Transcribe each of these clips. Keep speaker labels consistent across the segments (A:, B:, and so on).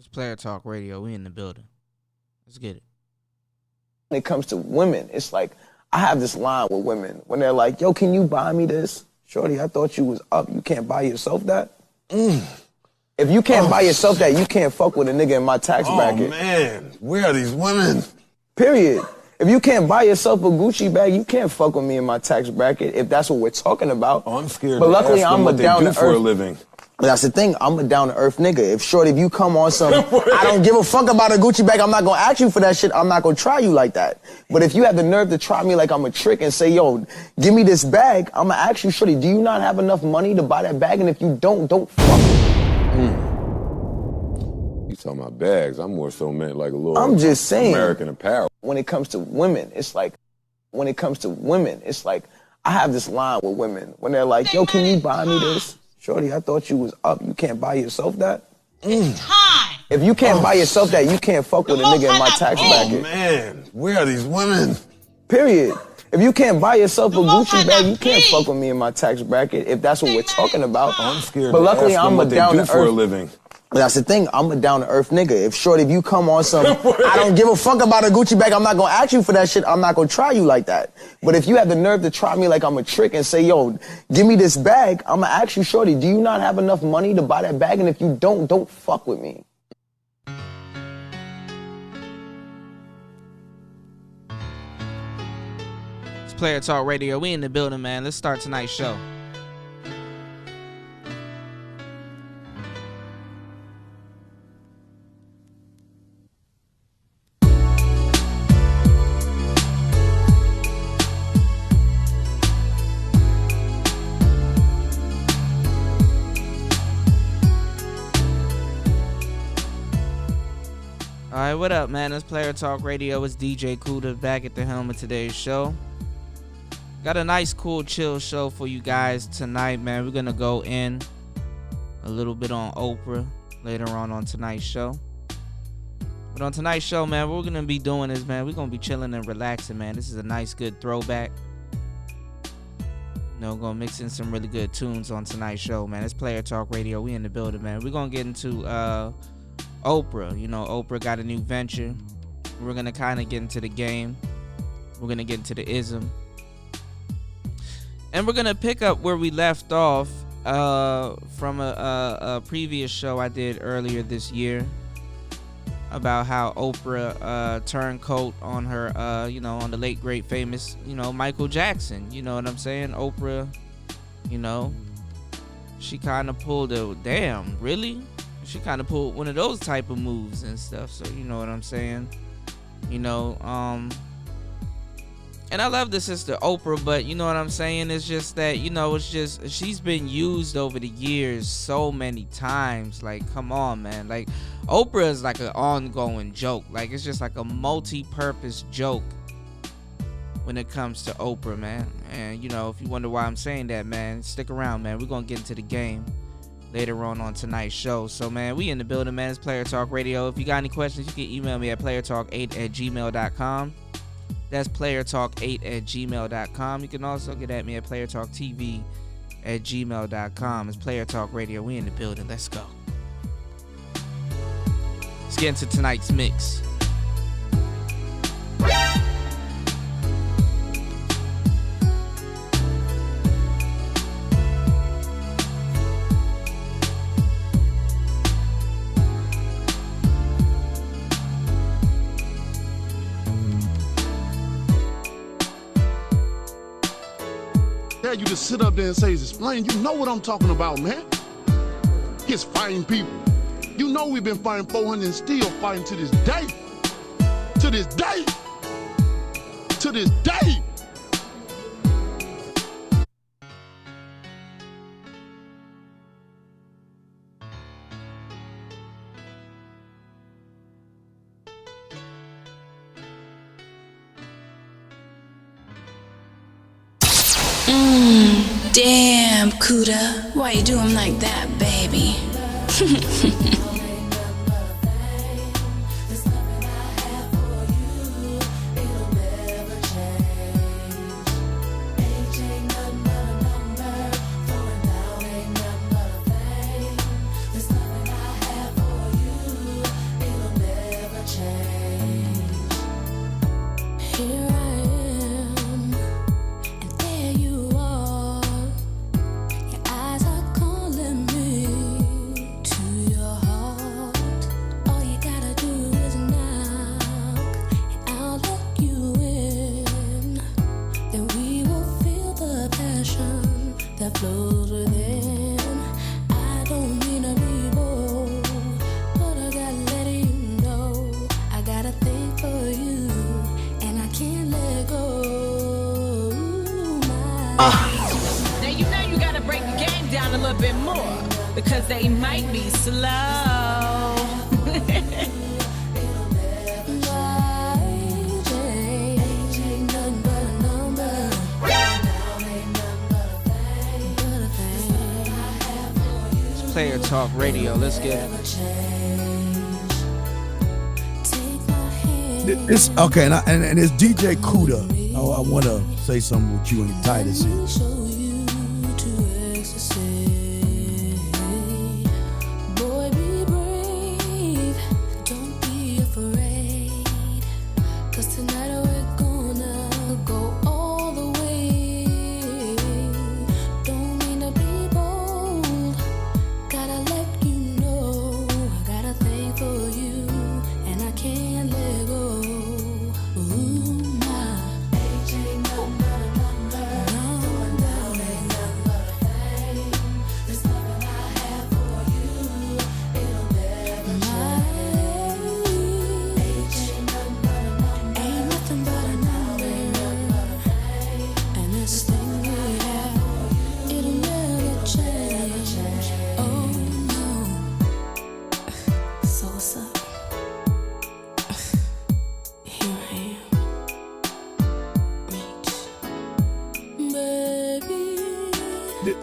A: It's Player Talk Radio. We in the building. Let's get it.
B: When it comes to women, it's like, I have this line with women when they're like, yo, can you buy me this? Shorty, I thought you was up. You can't buy yourself that? If you can't buy yourself that, you can't fuck with a nigga in my tax bracket.
C: Oh, man. Where are these women?
B: Period. If you can't buy yourself a Gucci bag, you can't fuck with me in my tax bracket if that's what we're talking about.
C: Oh, I'm scared
B: but
C: to
B: luckily,
C: ask them
B: I'm
C: what
B: a
C: they
B: down
C: do
B: to
C: for a
B: earth.
C: living.
B: That's the thing. I'm a down-to-earth nigga. If you come on some, I don't give a fuck about a Gucci bag, I'm not gonna ask you for that shit, I'm not gonna try you like that. But if you have the nerve to try me like I'm a trick and say, yo, give me this bag, I'm gonna ask you, shorty, do you not have enough money to buy that bag? And if you don't fuck.
C: You talking about bags. I'm more so meant like a little
B: I'm just saying.
C: American apparel.
B: When it comes to women, it's like, I have this line with women when they're like, yo, can you buy me this? Shorty, I thought you was up. You can't buy yourself that?
D: It's time.
B: If you can't buy yourself that, you can't fuck with a nigga in my tax bracket.
C: Oh, man. Where are these women?
B: Period. If you can't buy yourself a Gucci bag, you can't fuck with me in my tax bracket if that's what we're talking about.
C: Oh, I'm scared
B: but
C: to
B: luckily,
C: ask them
B: I'm a
C: what they
B: down
C: do
B: to
C: for a
B: earth.
C: living.
B: That's the thing. I'm a down-to-earth nigga. If you come on some, I don't give a fuck about a Gucci bag, I'm not gonna ask you for that shit, I'm not gonna try you like that. But if you have the nerve to try me like I'm a trick and say, yo, give me this bag, I'm gonna ask you, shorty, do you not have enough money to buy that bag? And if you don't fuck with me.
A: It's Player Talk Radio. We in the building, man. Let's start tonight's show. Alright, what up, man? It's Player Talk Radio. It's DJ Kuda back at the helm of today's show. Got a nice, cool, chill show for you guys tonight, man. We're going to go in a little bit on Oprah later on tonight's show. But on tonight's show, man, what we're going to be doing is, man, we're going to be chilling and relaxing, man. This is a nice, good throwback. You know, we're going to mix in some really good tunes on tonight's show, man. It's Player Talk Radio. We in the building, man. We're going to get into Oprah. You know, Oprah got a new venture. We're going to kind of get into the game. We're going to get into the ism. And we're going to pick up where we left off from a previous show I did earlier this year about how Oprah turned coat on her, on the late, great, famous, Michael Jackson. You know what I'm saying? Oprah, she kind of pulled a, damn, really? She kind of pulled one of those type of moves and stuff. So, you know what I'm saying? And I love the sister Oprah, but you know what I'm saying? It's just that, she's been used over the years so many times. Like, come on, man. Like, Oprah is like an ongoing joke. Like, it's just like a multi-purpose joke when it comes to Oprah, man. And, if you wonder why I'm saying that, man, stick around, man. We're going to get into the game later on tonight's show. So, man, we in the building, man. It's Player Talk Radio. If you got any questions, you can email me at playertalk8@gmail.com. That's playertalk8@gmail.com. You can also get at me at playertalktv@gmail.com. It's Player Talk Radio. We in the building. Let's go. Let's get into tonight's mix.
E: You just sit up there and say, explain. You know what I'm talking about, man. It's fighting people. You know we've been fighting 400 and still fighting to this day. To this day. To this day.
F: Damn, Kuda, why you do him like that, baby? that flows within. I don't mean to be bold, but I gotta let you know I got a thing for you, and I can't let go.
D: Now you know you gotta break the game down a little bit more, because they might be slow.
A: Player Talk Radio. Let's get it.
G: It's okay, and it's DJ Kuda. I want to say something with you and Titus here.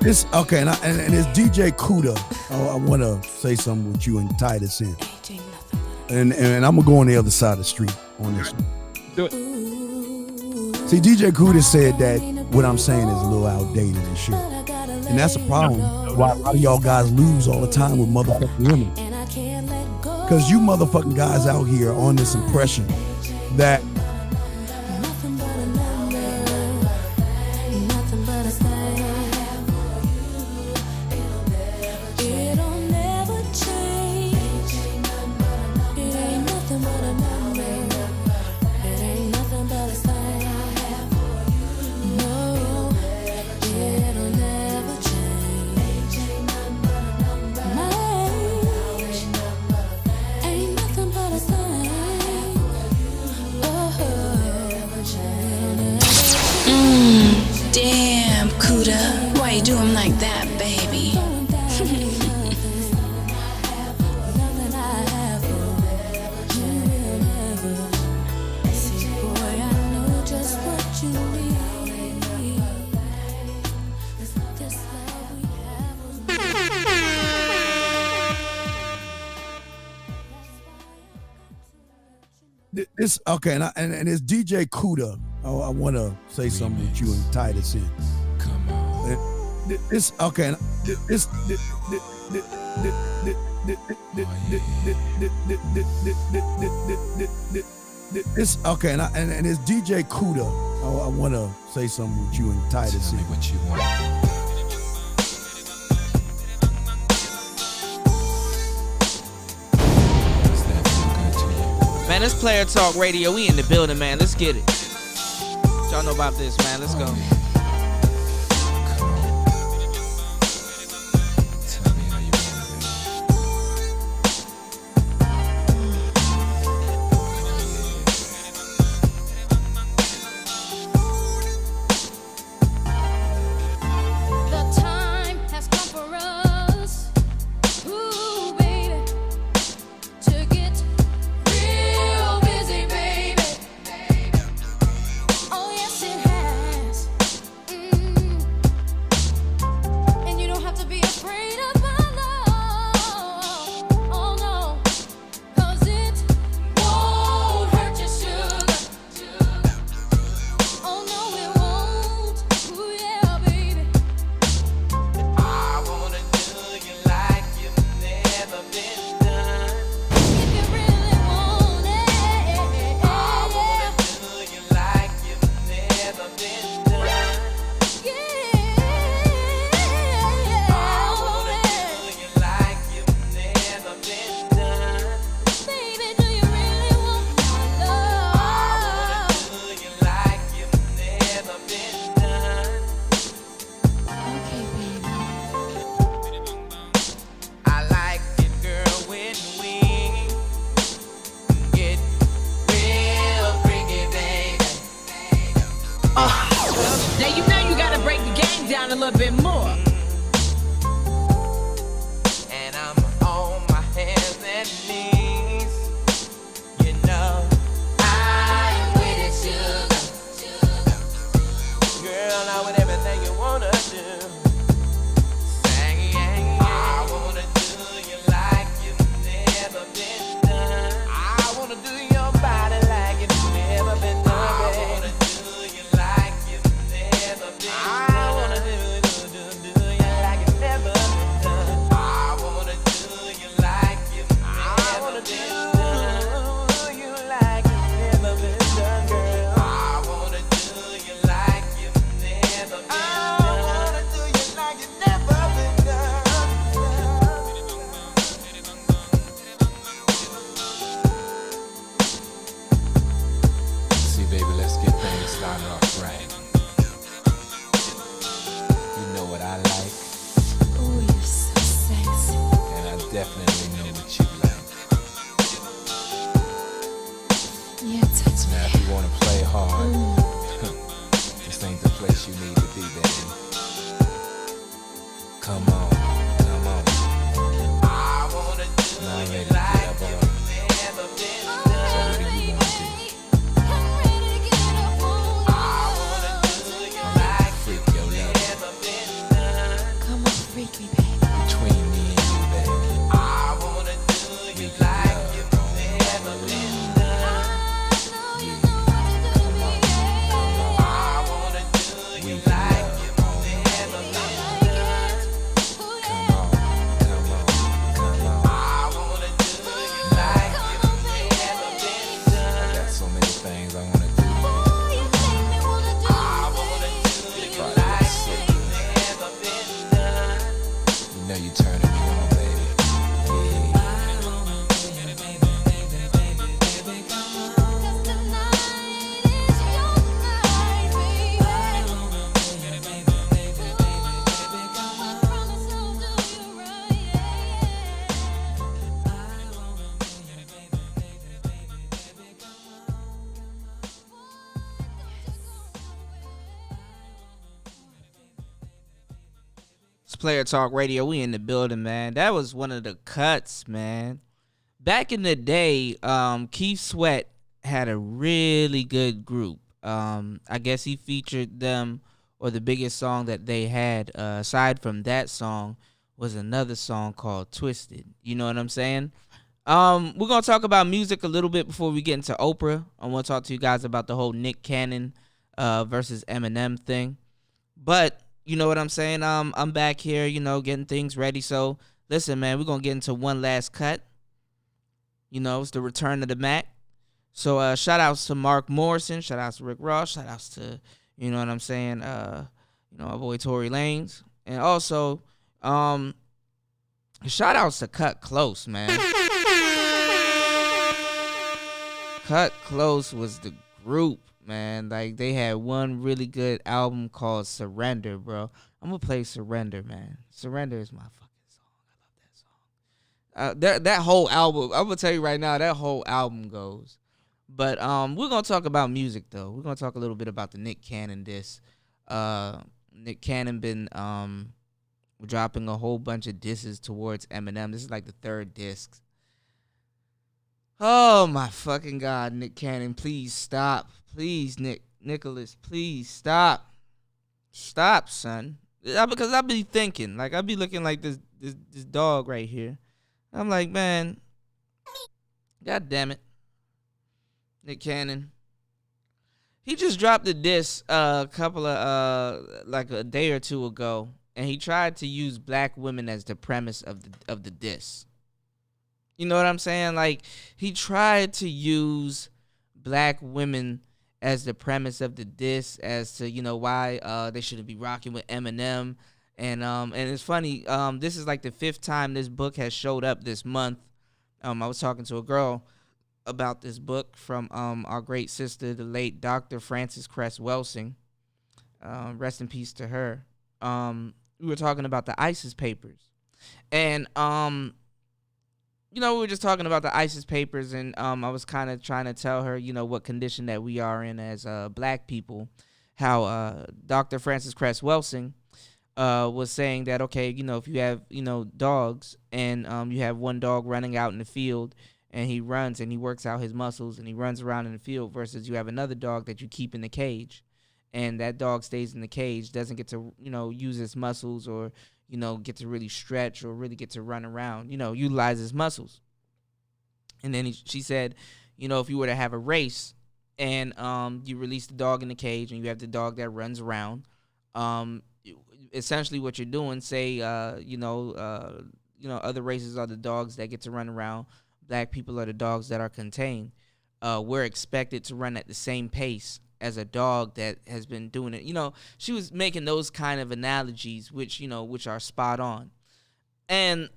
G: It's okay, and it's DJ Kuda. I want to say something with you and Titus in. And I'm gonna go on the other side of the street on this one.
A: Do it.
G: See, DJ Kuda said that what I'm saying is a little outdated and shit. And that's a problem. Why a lot of y'all guys lose all the time with motherfucking women. Because you motherfucking guys out here are on this impression that
F: Damn, Kuda, why you do him like that, baby? See, boy, I know just what you need. This love we have.
G: It's okay, and it's DJ Kuda. I want to say something with you and Titus in. Come on. It's okay, and it's it's okay, and it's DJ Kuda. I want to say something with you and Titus in. Tell me what you want.
A: Man, it's Player Talk Radio. We in the building, man. Let's get it. Y'all know about this, man. Let's go.
F: Oh yes it has.
D: game down a little bit more.
H: And I'm on my hands and knees. You know, I'm with it, sugar. Girl, I'm with everything you wanna do. Saying, I wanna do you like you've never been done. I wanna do your body like it's never been done. I wanna do you like you've never been done. I wanna do you like it's never been done. I wanna do you like you've never been done. You like it's never been done, girl. I wanna do you like you've never been done. I wanna do you like it's never been done.
I: See, baby, let's get things started off right. You know what I like,
F: Oh, you're so sexy.
I: and I definitely know what you like.
F: Yeah, touch me.
I: Now, if you want to play hard, this ain't the place you need to be, baby. Come on, come on.
H: I wanna do
I: Now I'm
H: you
I: ready to
H: like
I: get up on.
H: you've never been
I: So
H: done.
I: what do you want to do?
F: I'm ready to get up on
H: I wanna do you like
I: Freak your love
H: never been done.
F: Come on, freak me, baby.
I: between me and you, baby.
H: I wanna do
I: We
H: you
I: can
H: like
I: love
H: you've
I: on
H: never
I: the
H: been
I: line.
H: done.
F: You know what to do to me,
H: I wanna do
I: We
H: you
I: can
H: like
I: love
H: you've
I: on the
H: never
I: line.
H: been
F: baby.
H: done.
F: Oh,
I: Come
F: yeah.
I: on, come on, come on.
H: I wanna do you like you've never been
I: I
H: done.
I: got so many things I wanna do.
F: Oh, you make me wanna do
H: I wanna do you
I: Probably
H: like
I: that's so
H: you've
I: good.
H: never been done.
I: You know you turning me on, baby. Yeah.
F: Cause tonight is your night, baby. Promise I'll do you right,
A: It's Player Talk Radio. We in the building, man. That was one of the cuts, man. Back in the day, Keith Sweat had a really good group. I guess he featured them, or the biggest song that they had, aside from that song, was another song called Twisted. You know what I'm saying? We're gonna talk about music a little bit before we get into Oprah. I want to talk to you guys about the whole Nick Cannon versus Eminem thing. But you know what I'm saying? I'm back here, you know, getting things ready. So listen, man, we're gonna get into one last cut. You know, it's the return of the Mac. So shout outs to Mark Morrison, shout outs to Rick Ross, shout outs to, you know what I'm saying, you know, our boy Tory Lanez. And also, shout outs to Cut Close, man. Cut Close was the group, man. Like, they had one really good album called Surrender, bro. I'm gonna play Surrender, man. Surrender is my fucking song. I love that song. That whole album, I'm gonna tell you right now, that whole album goes. But we're gonna talk about music though. We're gonna talk a little bit about the Nick Cannon diss. Nick Cannon been dropping a whole bunch of disses towards Eminem. This is like the third disc. Oh my fucking God, Nick Cannon, please stop. Please, Nicholas, please stop. Stop, son. Because I be thinking, like, I be looking like this dog right here. I'm like, man, God damn it. Nick Cannon. He just dropped a diss a couple of like a day or two ago, and he tried to use black women as the premise of the diss. You know what I'm saying? Like, he tried to use black women as the premise of the diss, as to, you know, why they shouldn't be rocking with Eminem. And it's funny, this is like the 5th time this book has showed up this month. I was talking to a girl about this book from our great sister, the late Dr. Frances Cress Welsing. Rest in peace to her. We were talking about the ISIS papers. And you know, we were just talking about the ISIS papers, and I was kind of trying to tell her, you know, what condition that we are in as black people, how Dr. Frances Cress Welsing, was saying that, okay, if you have, dogs, and you have one dog running out in the field, and he runs and he works out his muscles and he runs around in the field, versus you have another dog that you keep in the cage, and that dog stays in the cage, doesn't get to, use his muscles, or, get to really stretch, or really get to run around, utilize his muscles. And then she said, if you were to have a race, and you release the dog in the cage, and you have the dog that runs around, essentially what you're doing, say, other races are the dogs that get to run around. Black people are the dogs that are contained. We're expected to run at the same pace as a dog that has been doing it. She was making those kind of analogies, which are spot on. And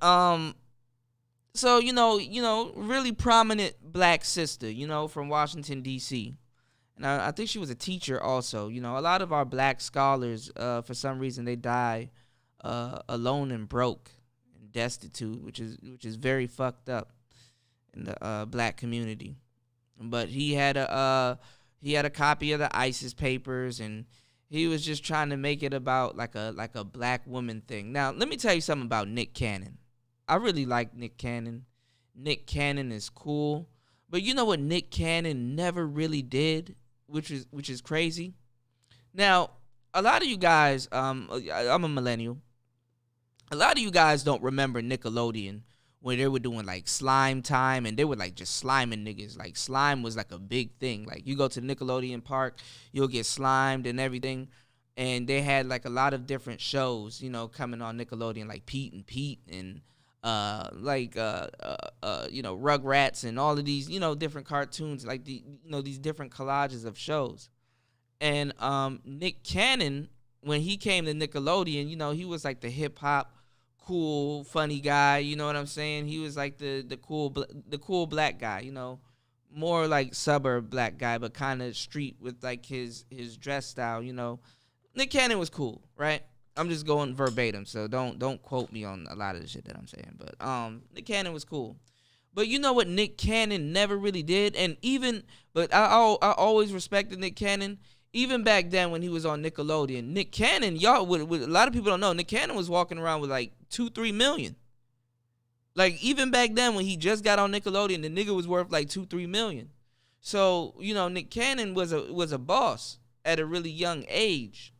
A: so really prominent black sister, from Washington D.C. And I think she was a teacher also. A lot of our black scholars, for some reason, they die alone and broke and destitute, which is very fucked up in the black community. But he had a copy of the ISIS papers, and he was just trying to make it about like a black woman thing. Now, let me tell you something about Nick Cannon. I really like Nick Cannon. Nick Cannon is cool. But you know what Nick Cannon never really did, which is crazy? Now, a lot of you guys, I'm a millennial. A lot of you guys don't remember Nickelodeon, when they were doing like slime time, and they were like just sliming niggas. Like slime was like a big thing. Like you go to Nickelodeon Park, you'll get slimed and everything. And they had like a lot of different shows, coming on Nickelodeon, like Pete and Pete, and Rugrats, and all of these, different cartoons, like these different collages of shows. And Nick Cannon, when he came to Nickelodeon, he was like the hip hop cool, funny guy. You know what I'm saying? He was like the cool black guy. More like suburb black guy, but kind of street with like his dress style. Nick Cannon was cool, right? I'm just going verbatim, so don't quote me on a lot of the shit that I'm saying. But Nick Cannon was cool. But you know what Nick Cannon never really did? But I always respected Nick Cannon. Even back then when he was on Nickelodeon, Nick Cannon, a lot of people don't know, Nick Cannon was walking around with like 2-3 million. Like even back then when he just got on Nickelodeon, the nigga was worth like 2-3 million. So, Nick Cannon was a boss at a really young age.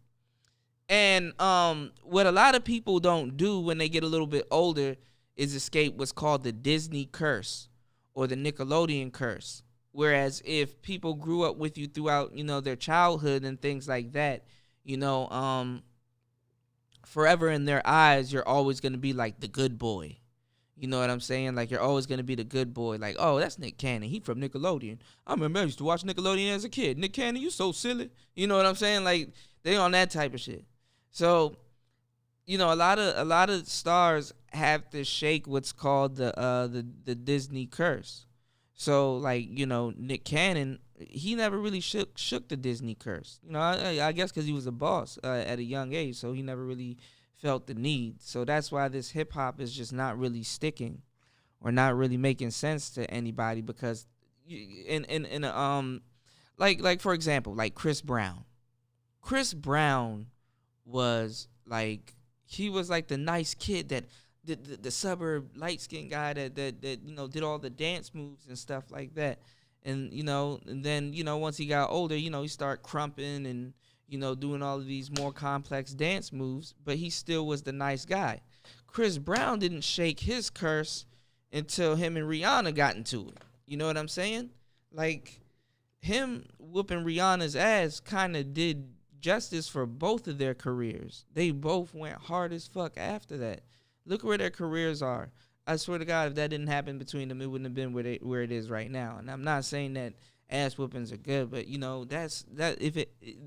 A: And what a lot of people don't do when they get a little bit older is escape what's called the Disney curse, or the Nickelodeon curse. Whereas if people grew up with you throughout, their childhood and things like that, forever in their eyes, you're always going to be like the good boy. You know what I'm saying? Like you're always going to be the good boy. Like, oh, that's Nick Cannon. He from Nickelodeon. I remember I used to watch Nickelodeon as a kid. Nick Cannon, you so silly. You know what I'm saying? Like they on that type of shit. So, a lot of stars have to shake what's called the Disney curse. So, like, Nick Cannon, he never really shook the Disney curse. I guess because he was a boss at a young age, so he never really felt the need. So that's why this hip hop is just not really sticking, or not really making sense to anybody, because like for example, like Chris Brown. Chris Brown was like, he was like the nice kid that the suburb light skinned guy that did all the dance moves and stuff like that. And and then once he got older, he started crumping and doing all of these more complex dance moves, but he still was the nice guy. Chris Brown didn't shake his curse until him and Rihanna got into it. You know what I'm saying? Like him whooping Rihanna's ass kind of did justice for both of their careers. They both went hard as fuck after that. Look where their careers are. I swear to God, if that didn't happen between them, it wouldn't have been where it is right now. And I'm not saying that ass whoopings are good, but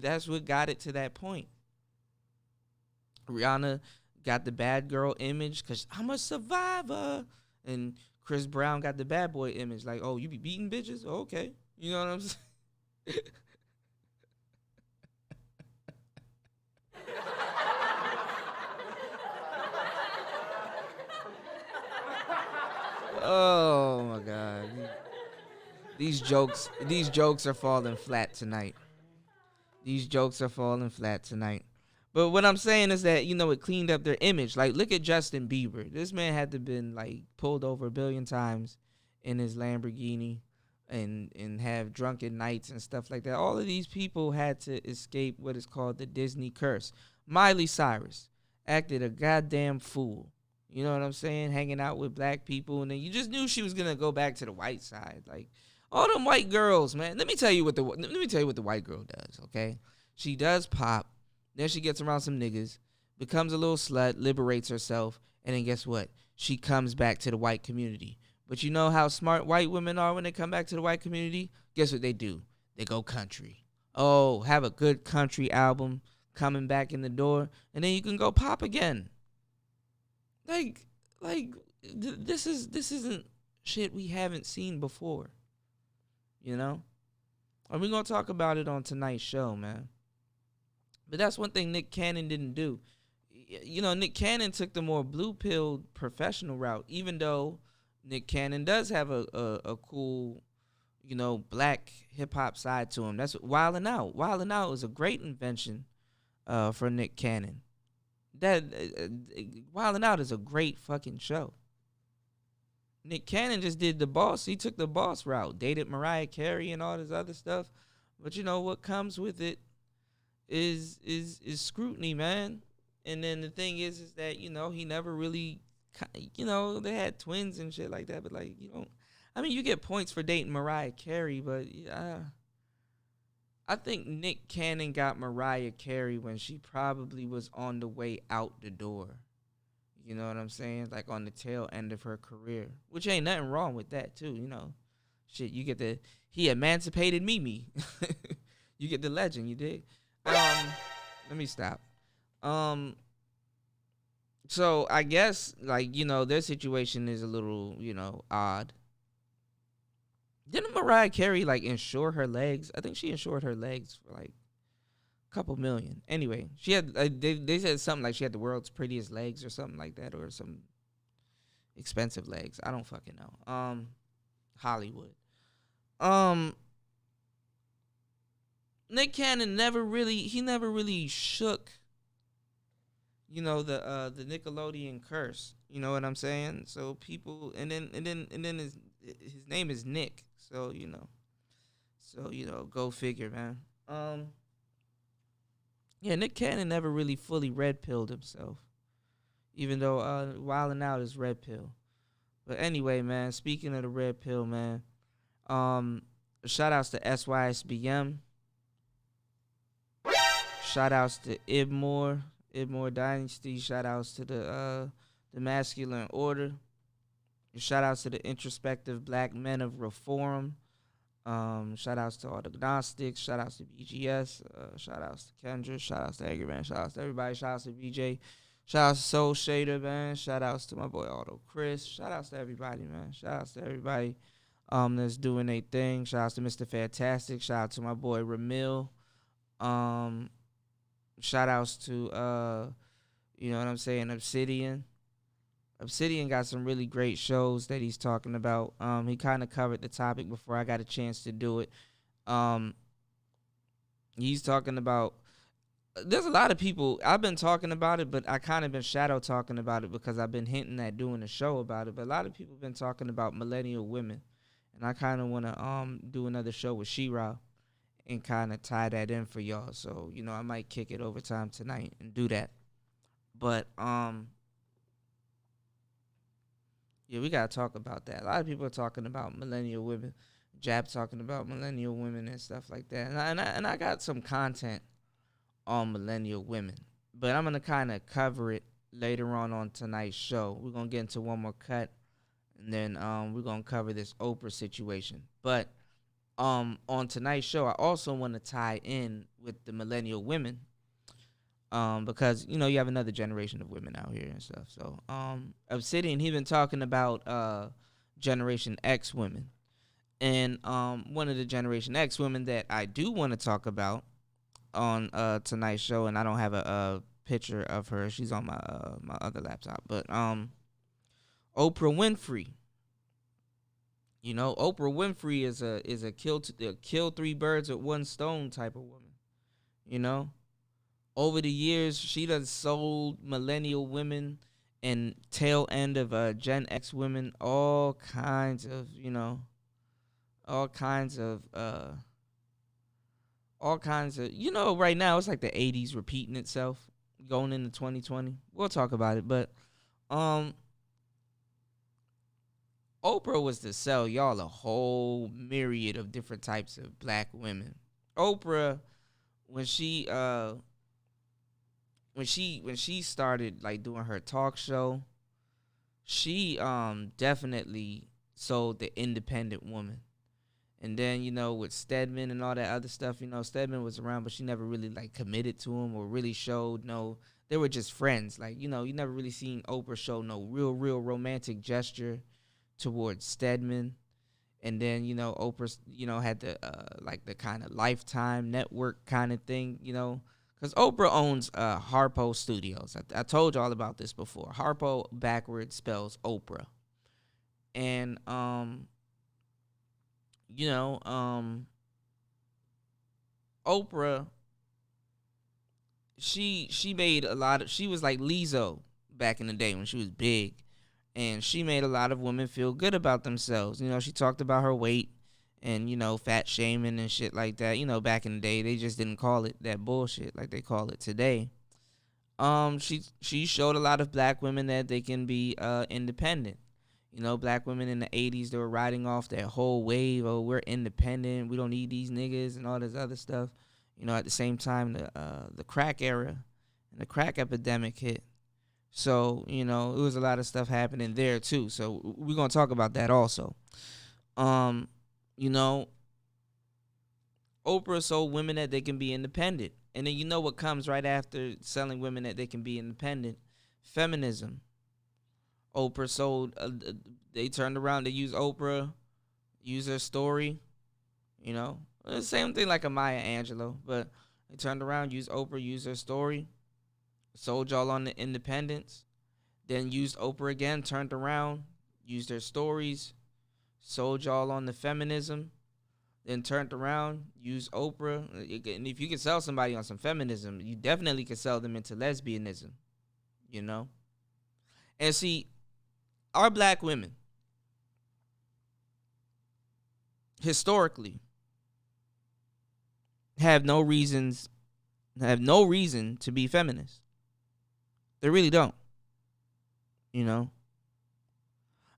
A: that's what got it to that point. Rihanna got the bad girl image because I'm a survivor, and Chris Brown got the bad boy image. Like, oh, you be beating bitches? Oh, okay, you know what I'm saying? Oh my God. These jokes are falling flat tonight. But what I'm saying is that, it cleaned up their image. Like, look at Justin Bieber. This man had to been like pulled over a billion times in his Lamborghini and have drunken nights and stuff like that. All of these people had to escape what is called the Disney curse. Miley Cyrus acted a goddamn fool. You know what I'm saying? Hanging out with black people, and then you just knew she was gonna go back to the white side. Like, all them white girls, man. Let me tell you what the white girl does. Okay, she does pop. Then she gets around some niggas, becomes a little slut, liberates herself, and then guess what? She comes back to the white community. But you know how smart white women are when they come back to the white community? Guess what they do? They go country. Oh, have a good country album coming back in the door, and then you can go pop again. Like, this isn't shit we haven't seen before. You know? And we're gonna talk about it on tonight's show, man. But that's one thing Nick Cannon didn't do. Nick Cannon took the more blue-pilled professional route, even though Nick Cannon does have a cool, black hip-hop side to him. That's Wildin' Out. Wildin' Out is a great invention for Nick Cannon. That Wildin' Out is a great fucking show. Nick Cannon just did the boss. He took the boss route, dated Mariah Carey and all this other stuff. But what comes with it is scrutiny, man. And then the thing is that he never really, they had twins and shit like that, but like you get points for dating Mariah Carey, but I think Nick Cannon got Mariah Carey when she probably was on the way out the door. You know what I'm saying? Like on the tail end of her career, which ain't nothing wrong with that too. Shit, you get he emancipated Mimi. You get the legend, you dig? Let me stop. So I guess their situation is a little, odd. Didn't Mariah Carey insure her legs? I think she insured her legs for a couple million. Anyway, she had they said something like she had the world's prettiest legs or something like that, or some expensive legs. I don't fucking know. Hollywood. Nick Cannon never really shook the Nickelodeon curse. You know what I'm saying? So people and then his name is Nick. So go figure, man. Yeah, Nick Cannon never really fully red pilled himself. Even though Wildin' Out is red pill. But anyway, man, speaking of the red pill, man, shout outs to SYSBM. Shout outs to Ibmore Dynasty. Shout outs to the Masculine Order. Shout outs to the introspective black men of Reform. Shout outs to all the Gnostics. Shout outs to BGS. Shout outs to Kendra. Shout outs to Edgar, man. Shout outs to everybody. Shout outs to BJ. Shout outs to Soul Shader, man. Shout outs to my boy Auto Chris. Shout outs to everybody, man. Shout outs to everybody that's doing their thing. Shout outs to Mr. Fantastic. Shout out to my boy Ramil. Shout outs to Obsidian. Obsidian got some really great shows that he's talking about. He kind of covered the topic before I got a chance to do it. He's talking about, there's a lot of people, I've been talking about it, but I kind of been shadow talking about it because I've been hinting at doing a show about it. But a lot of people have been talking about millennial women. And I kind of want to do another show with She-Ra and kind of tie that in for y'all. So, I might kick it overtime tonight and do that. But, yeah, we got to talk about that. A lot of people are talking about millennial women. Jab talking about millennial women and stuff like that. And I got some content on millennial women. But I'm going to kind of cover it later on tonight's show. We're going to get into one more cut. And then we're going to cover this Oprah situation. But on tonight's show, I also want to tie in with the millennial women. Because, you have another generation of women out here and stuff. So, Obsidian, he been talking about Generation X women. And one of the Generation X women that I do want to talk about on tonight's show, and I don't have a picture of her. She's on my other laptop. But Oprah Winfrey. Oprah Winfrey is a kill three birds with one stone type of woman. Over the years, she done sold millennial women and tail end of Gen X women all kinds of, all kinds of, right now it's like the 80s repeating itself going into 2020. We'll talk about it, but Oprah was to sell y'all a whole myriad of different types of black women. Oprah, when she started like doing her talk show, she definitely sold the independent woman. And then, with Stedman and all that other stuff, Stedman was around, but she never really like committed to him or really showed they were just friends. Like, you never really seen Oprah show no real romantic gesture towards Stedman. And then, Oprah, had the like the kind of Lifetime network kind of thing, because Oprah owns Harpo Studios. I told you all about this before. Harpo backwards spells Oprah. And Oprah, she made a lot of, she was like Lizzo back in the day when she was big, and she made a lot of women feel good about themselves. She talked about her weight and fat shaming and shit like that. Back in the day they just didn't call it that bullshit like they call it today. She showed a lot of black women that they can be independent. Black women in the 80s, they were riding off that whole wave. Oh, we're independent. We don't need these niggas and all this other stuff. At the same time, the crack era and the crack epidemic hit. So, it was a lot of stuff happening there, too. So, we're going to talk about that also. Oprah sold women that they can be independent. And then what comes right after selling women that they can be independent? Feminism. Oprah sold, they turned around, they used Oprah, use her story, the same thing like a Maya Angelou, but they turned around, used Oprah, used her story, sold y'all on the independence, then used Oprah again, turned around, used her stories, sold y'all on the feminism, then turned around, used Oprah. And if you can sell somebody on some feminism, you definitely can sell them into lesbianism, And see, our black women, historically, have no reason to be feminists. They really don't.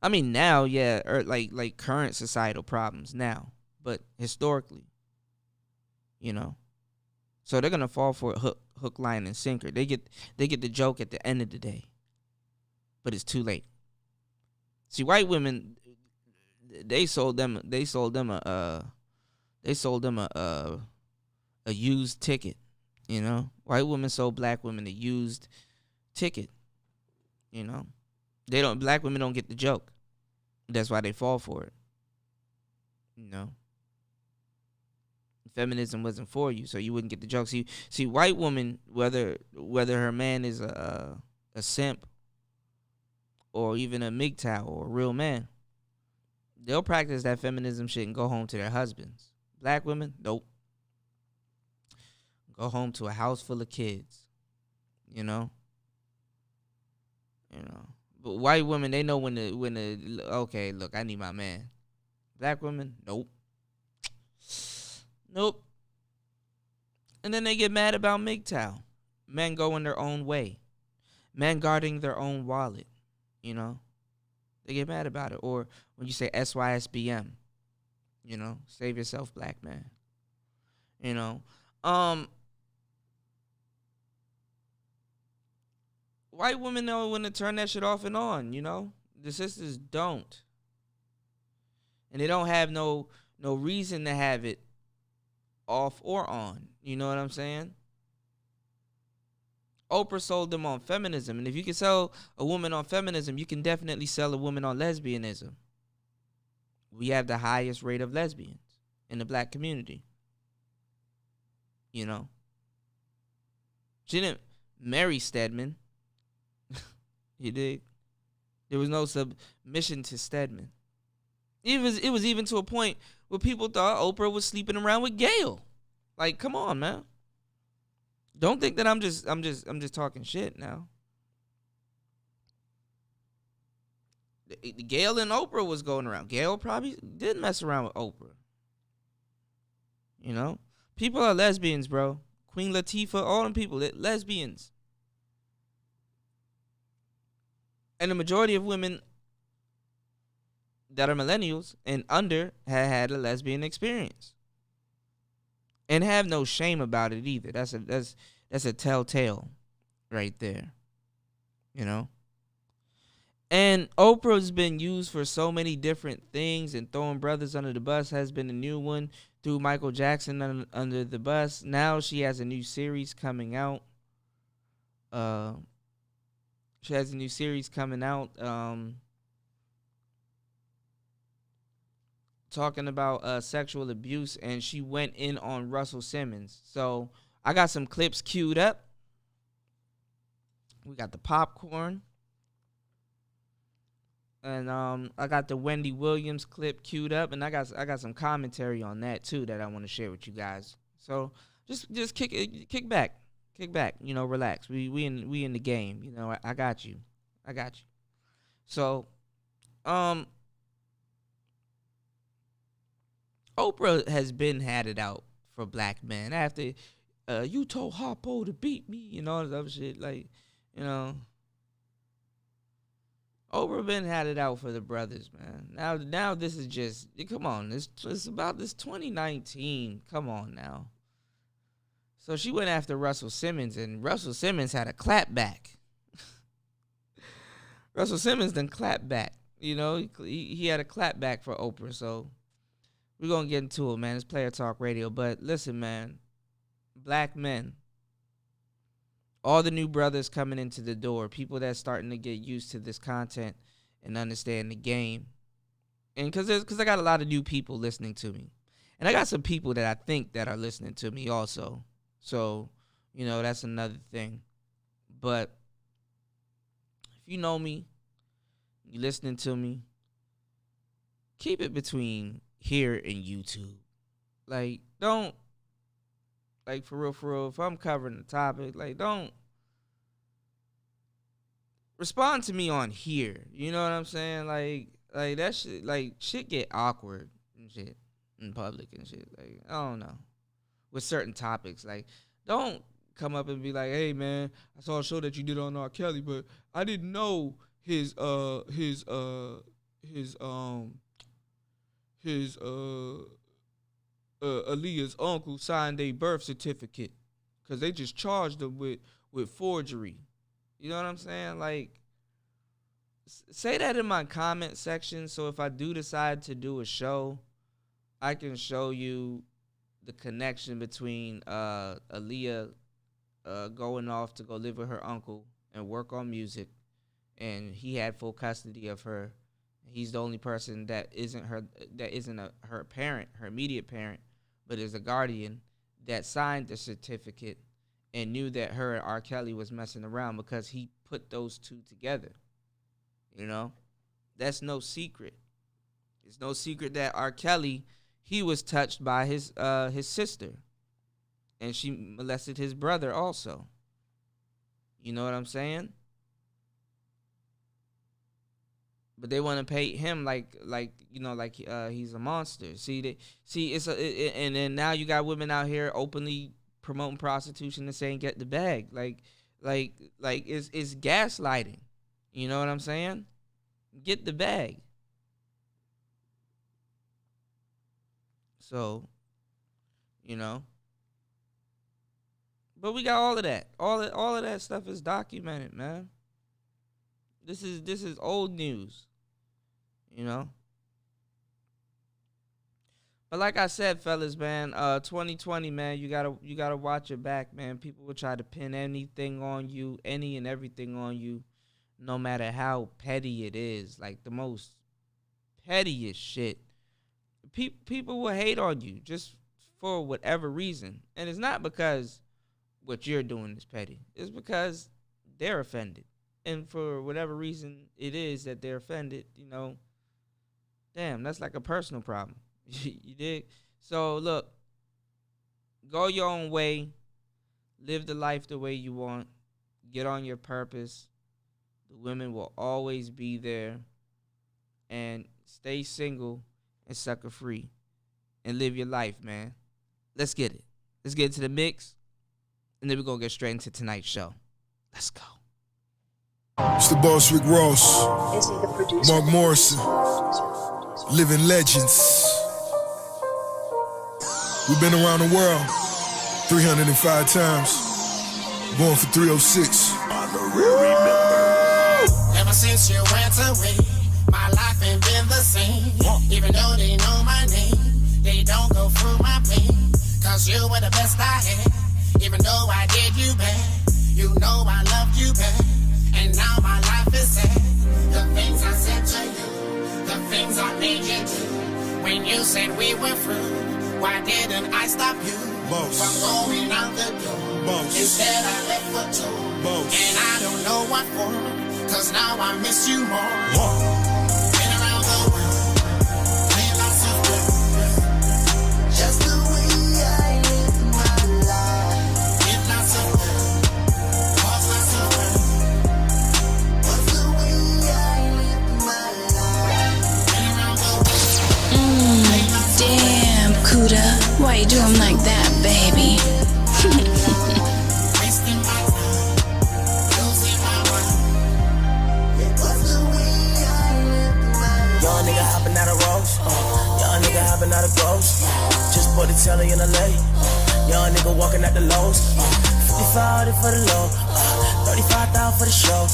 A: I mean, now, yeah, or like current societal problems now, but historically, so they're gonna fall for a hook, line, and sinker. They get the joke at the end of the day, but it's too late. See, white women, they sold them a used ticket. White women sold black women a used ticket. Black women don't get the joke. That's why they fall for it. Feminism wasn't for you, so you wouldn't get the joke. See, white woman, whether her man is a simp or even a MGTOW or a real man, they'll practice that feminism shit and go home to their husbands. Black women, nope. Go home to a house full of kids. But white women, they know when to okay, look, I need my man. Black women, nope. Nope. And then they get mad about MGTOW. Men going their own way. Men guarding their own wallet. They get mad about it. Or when you say SYSBM, save yourself, black man. White women know when to turn that shit off and on, The sisters don't. And they don't have no reason to have it off or on. You know what I'm saying? Oprah sold them on feminism. And if you can sell a woman on feminism, you can definitely sell a woman on lesbianism. We have the highest rate of lesbians in the black community. She didn't marry Stedman. You dig? There was no submission to Stedman. It was even to a point where people thought Oprah was sleeping around with Gayle. Like, come on, man. Don't think that I'm just talking shit now. Gail and Oprah was going around. Gail probably did mess around with Oprah. You know, people are lesbians, bro. Queen Latifah, all them people, lesbians. And the majority of women that are millennials and under have had a lesbian experience. And have no shame about it either. That's a telltale right there. You know? And Oprah's been used for so many different things, and throwing brothers under the bus has been a new one. Threw Michael Jackson under the bus. Now she has a new series coming out. She has a new series coming out talking about sexual abuse, and she went in on Russell Simmons. So I got some clips queued up. We got the popcorn. And I got the Wendy Williams clip queued up, and I got some commentary on that too that I want to share with you guys. So just kick back, you know, relax. We in the game, you know. I got you. So, Oprah has been had it out for black men after you told Harpo to beat me and all this other shit, like, you know. Oprah been had it out for the brothers, man. Now this is just, come on. It's about this 2019. Come on now. So she went after Russell Simmons, and Russell Simmons had a clap back. Russell Simmons done clap back. You know, he had a clap back for Oprah. So we're going to get into it, man. It's Player Talk Radio. But listen, man. Black men. All the new brothers coming into the door, people that's starting to get used to this content and understand the game. And because I got a lot of new people listening to me. And I got some people that I think that are listening to me also. So, you know, that's another thing. But if you know me, you listening to me, keep it between here and YouTube. Like, don't. Like, for real, if I'm covering the topic, like, don't respond to me on here. You know what I'm saying? Like that shit, like, shit get awkward and shit in public and shit. Like, I don't know. With certain topics, like, don't come up and be like, hey, man, I saw a show that you did on R. Kelly, but I didn't know his Aaliyah's uncle signed a birth certificate because they just charged them with forgery. You know what I'm saying? Like, say that in my comment section, so if I do decide to do a show, I can show you the connection between Aaliyah going off to go live with her uncle and work on music, and he had full custody of her. He's the only person that isn't her parent, her immediate parent, but is a guardian that signed the certificate and knew that her and R. Kelly was messing around because he put those two together. You know? That's no secret. It's no secret that R. Kelly, he was touched by his sister. And she molested his brother also. You know what I'm saying? But they want to paint him like he's a monster. And then now you got women out here openly promoting prostitution and saying get the bag. Like it's gaslighting. You know what I'm saying? Get the bag. So, you know. But we got all of that. All of that stuff is documented, man. This is old news. You know? But like I said, fellas, man, 2020, man, you gotta watch your back, man. People will try to pin anything on you, any and everything on you, no matter how petty it is. Like the most pettiest shit. People will hate on you just for whatever reason. And it's not because what you're doing is petty. It's because they're offended. And for whatever reason it is that they're offended, you know, damn, that's like a personal problem. You dig? So, look, go your own way. Live the life the way you want. Get on your purpose. The women will always be there. And stay single and sucker free. And live your life, man. Let's get it. Let's get into the mix. And then we're going to get straight into tonight's show. Let's go.
J: It's the boss, Rick Ross. Mark Morrison. Living legends. We've been around the world 305 times. Going for 306.
K: Ever since you went away, my life ain't been the same. Even though they know my name, they don't go through my pain. Cause you were the best I had. Even though I did you bad, you know I loved you back. And now my life is sad. The things I said to you, the things I made you do. When you said we were through, why didn't I stop you from going out the door? Instead I left for two. And I don't know what for, cause now I miss you more. Been around the world, playing lots of girls. Just the way I live my life. Did lots of girls, caused lots of girls. Was the way I live my life. Been around the world.
L: Damn, Kuda, why you do him like that, baby?
K: Wasting my time, losing my mind. It was the way I lived my life.
M: Young nigga hopping out of Rose. Young nigga hopping out of Gross. Just bought the telly in LA. Young nigga walking out the Lowe's. 55 for the low. 35,000 for the show.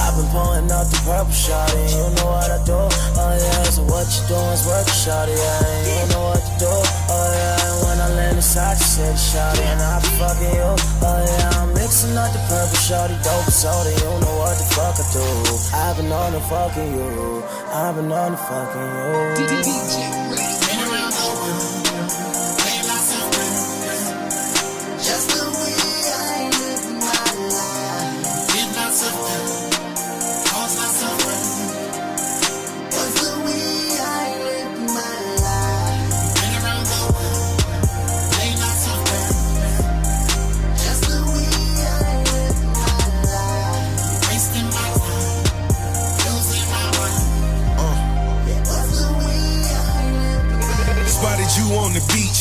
M: I've been pulling out the purple shawty. You know what I do. Oh yeah, so what you doing is work shawty. Yeah, you know what to do. Oh yeah, and when I land inside you said shawty. And I be fucking you. Oh yeah, I'm mixing up the purple shawty. Dope soda, you know what the fuck I do. I've been on the fucking you. I've been on the fucking you.
K: Been around the world, playing lots of girls. Just the way I live my life. Did lots of girls, caused lots of girls. Was the way I live my life. Been around the world, playing lots of girls. Just the way I live my life. Wasting my time, losing my mind. It was the way I lived my life.
J: Spotted you on the beach.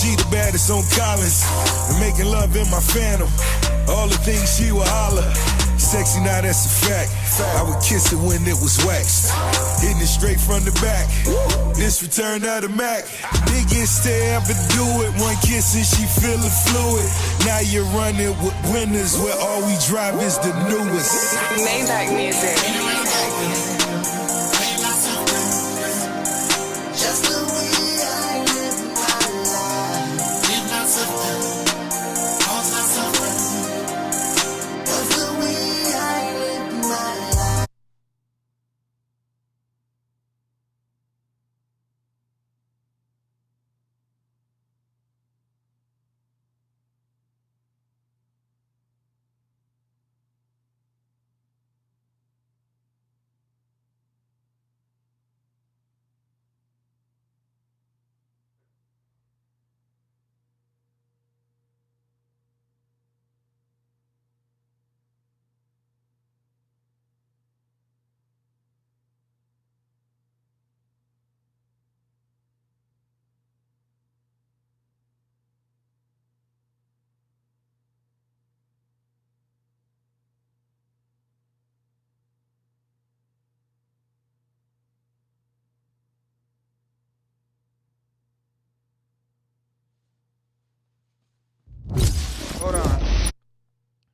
J: She the baddest on Collins. And making love in my phantom. All the things she would holler. Sexy, now that's a fact. I would kiss it when it was waxed. Hitting it straight from the back. This return of the Mac. Biggest to ever do it. One kiss and she feeling fluid. Now you're running with winners where all we drive is the newest.
K: Maybach music. Playing lots of girls. Just the way I live my life. Did lots of girls. Caused lots of girls. Was the way I live my life.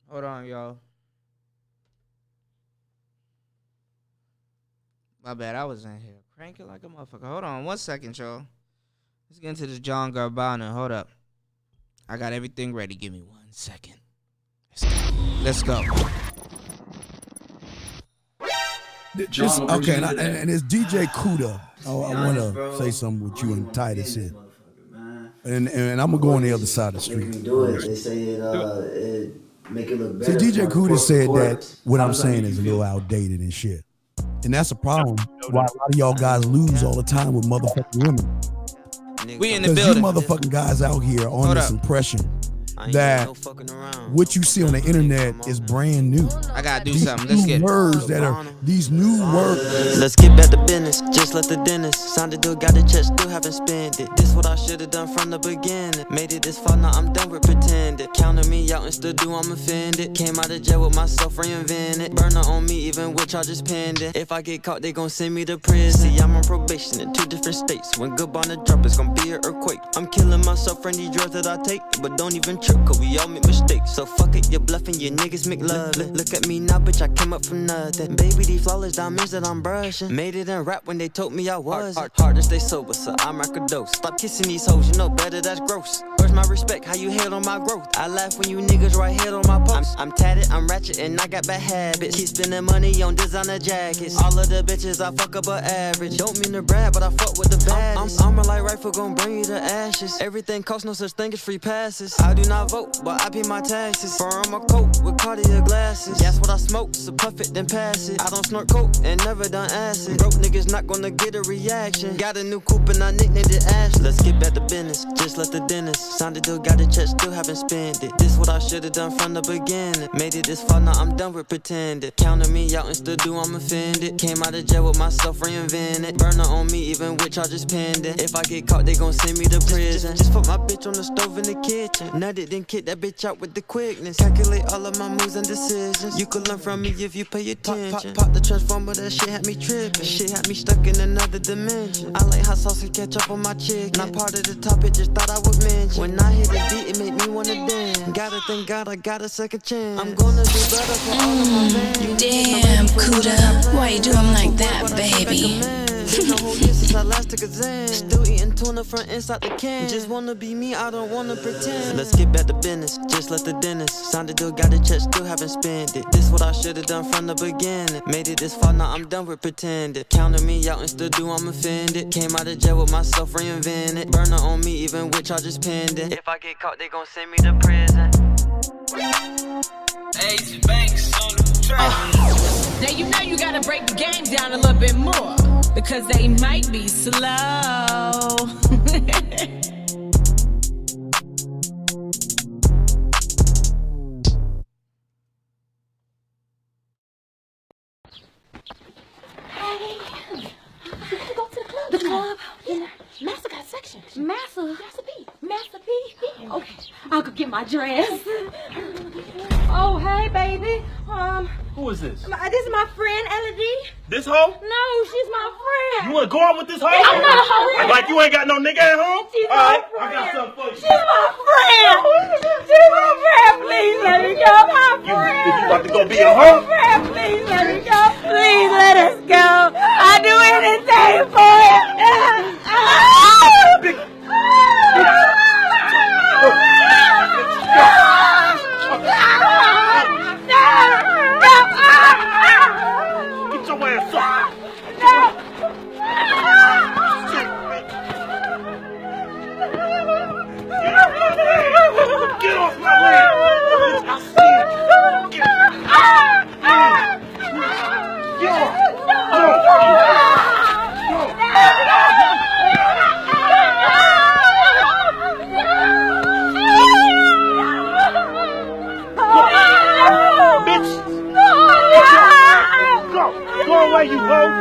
A: Hold on, y'all. My bad, I was in here cranking like a motherfucker. Hold on 1 second, y'all. Let's get into this John Garvano. Hold up. I got everything ready. Give me 1 second. Let's go.
G: This, okay, and it's DJ Kuda. I want to say something with you and Titus here. And I'm going to go on the other side of the street.
N: They do it. They say it make it look better.
G: See, DJ Kuda said that what I'm saying is a little outdated and shit. And that's a problem why a lot of y'all guys lose all the time with motherfucking women.
A: We in the building.
G: You motherfucking guys out here on this impression that what you see on the internet is brand new.
A: I gotta do
G: These
A: something. Let's get it.
G: words that are these new words.
O: Let's get back to business, just let the dentist. Signed the deal, got the check, still haven't spent it. This what I should've done from the beginning. Made it this far, now I'm done with pretending. Counting me out and still do, I'm offended. Came out of jail with myself reinvented. Burner on me, even with charges pending. If I get caught, they gon' send me to prison. See, I'm on probation in 2 different states. When good on the drop, it's gon' be an earthquake. I'm killing myself from these drugs that I take, but don't even trip, cause we all make mistakes. So fuck it, you're bluffing, your niggas make love. Look at me now, bitch, I came up from nothing. Baby, these flawless diamonds that I'm brushing. Made it in rap when they told me I was. Hard to stay sober, so I'm rock a dose. Stop kissing these hoes, you know better, that's gross. Where's my respect, how you hate on my growth? I laugh when you niggas right head on my post. I'm tatted, I'm ratchet, and I got bad habits. Keep spending money on designer jackets. All of the bitches I fuck up are average. Don't mean to brag, but I fuck with the baddest. I'm a light rifle, gon' bring you to ashes. Everything costs, no such thing as free passes. I do not vote, but I pay my taxes. Fur on my coat with Cartier glasses. That's what I smoke, so puff it, then pass it. I don't snort coke and never done acid. Broke niggas not gonna get a reaction. Got a new coupe and I nicknamed it Ash. Let's get back to business, just let the dentist. Signed the deal, got the check, still haven't spent it. This what I should've done from the beginning. Made it this far, now I'm done with pretending. Counting me out and still do, I'm offended. Came out of jail with myself reinvented. Burner on me, even with charges pending. If I get caught, they gon' send me to prison. Just put my bitch on the stove in the kitchen. Nutted, then kick that bitch out with the quickness. Calculate all of my moves and decisions. You could learn from me if you pay attention. Pop the transformer, that shit had me tripping. Shit had me stuck in another dimension. I like hot sauce and ketchup on my chicken. Not part of the topic, just thought I would mention. When I hit the beat, it make me wanna dance. Gotta thank God I got a second chance. I'm gonna do better for all of my fans.
L: Damn, Kuda, why you do him like that, baby?
O: Been a whole year since I last took a Zen. Still eating tuna from inside the can. Just wanna be me, I don't wanna pretend. Let's get back to business, just let the dentist. Signed the deal, got the check, still haven't spent it. This what I should've done from the beginning. Made it this far, now I'm done with pretending. Counting me out and still do, I'm offended. Came out of jail with myself reinvented. Burner on me, even with charges pending. If I get caught, they gon' send me to prison.
D: Ace Banks on the track. Now you know you gotta break the game down a little bit more, because they might be slow.
P: The club? Yeah. Master got a section. Master B. Master B. Yeah. Okay, I'll go get my dress. Oh, hey, baby.
Q: Who is this?
P: This is my friend, Elodie.
Q: This hoe?
P: No, she's my friend.
Q: You wanna go out with this hoe?
P: I'm not a hoe.
Q: Like you ain't got no nigga at home?
P: She's
Q: All
P: my
Q: right,
P: friend.
Q: I got something for you.
P: She's my friend. She's my friend. Please let me go. My friend.
Q: You about to go be a hoe?
P: My friend, please let me go. Please let us go. I'll do anything for him.
Q: Get your ass up. Get off my leg. I see it. Get Go away, you hoe!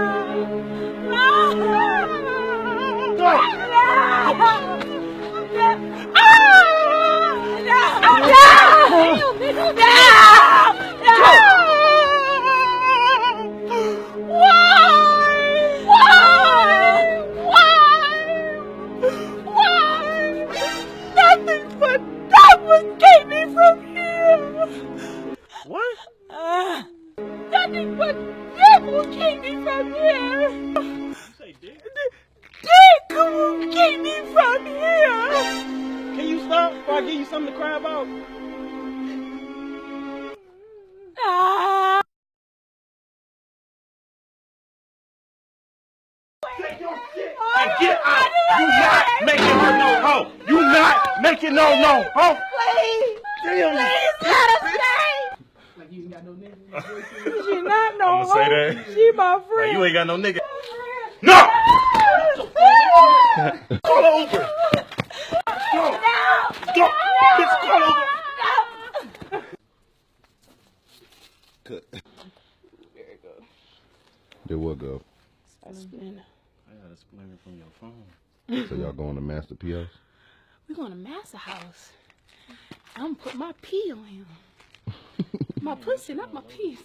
P: Nothing but devils keep me from here.
Q: What?
P: Nothing but devils keep me from here. Dick will keep me from here.
Q: Can you stop before I give you something to cry about? And get out! You not making her no hoe! You not making no hoe!
P: Please!
Q: Damn.
P: Please let us stay! Like you ain't got no nigga. She not no
Q: I'ma say that.
P: She my friend.
Q: Like you ain't got no nigga. No! Call her Uber! Go! Go!
R: There what go?
S: I got a splinter from your phone.
R: So y'all going to Master P.O.'s?
S: We're going to Master House. I'm gonna put my pee on him. My pussy, not my piece.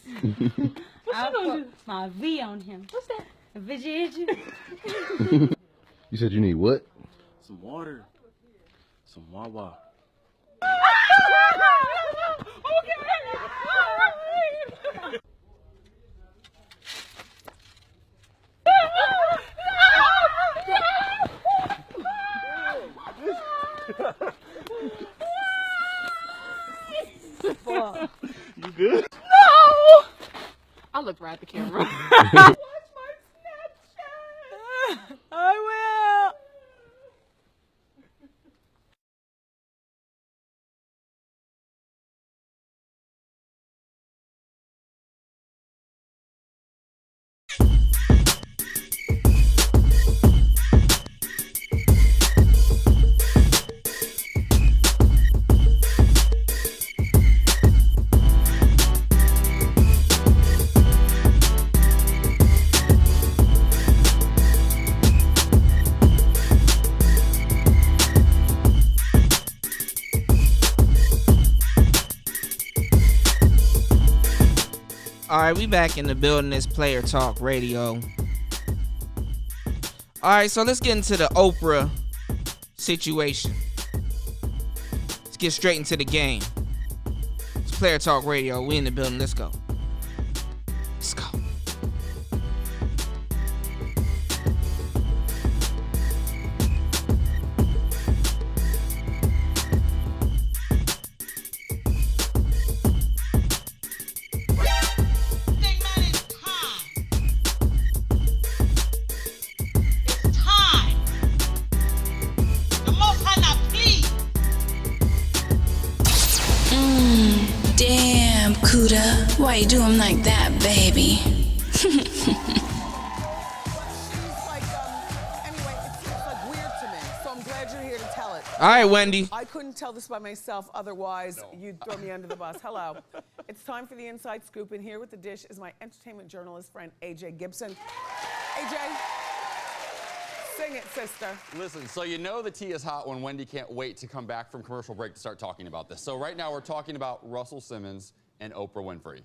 P: I'll put my V on him. What's that? A veggie?
R: You said you need what?
S: Some water. Some Wawa.
Q: You good?
S: No! I looked right at the camera. Watch my Snapchat. I will.
A: All right, we back in the building. This Player Talk Radio. All right, so let's get into the Oprah situation. Let's get straight into the game. It's Player Talk Radio. We in the building. Let's go. Let's go.
L: Damn, Kuda. Why you do him like that, baby?
A: All right, Wendy.
T: I couldn't tell this by myself, otherwise you'd throw me under the bus. Hello. It's time for the Inside Scoop, and here with the dish is my entertainment journalist friend, AJ Gibson. AJ, sing it, sister.
U: Listen, so you know the tea is hot when Wendy can't wait to come back from commercial break to start talking about this. So right now we're talking about Russell Simmons and Oprah Winfrey.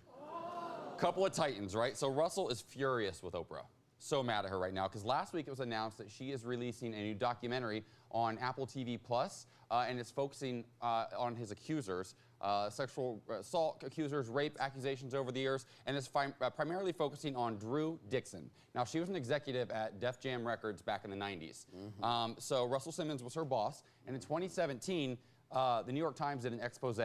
U: Couple of titans, right? So Russell is furious with Oprah. So mad at her right now because last week it was announced that she is releasing a new documentary on Apple TV Plus, and it's focusing on his accusers, sexual assault accusers, rape accusations over the years, and it's primarily focusing on Drew Dixon. Now, she was an executive at Def Jam Records back in the 90s. So Russell Simmons was her boss, and in 2017, the New York Times did an expose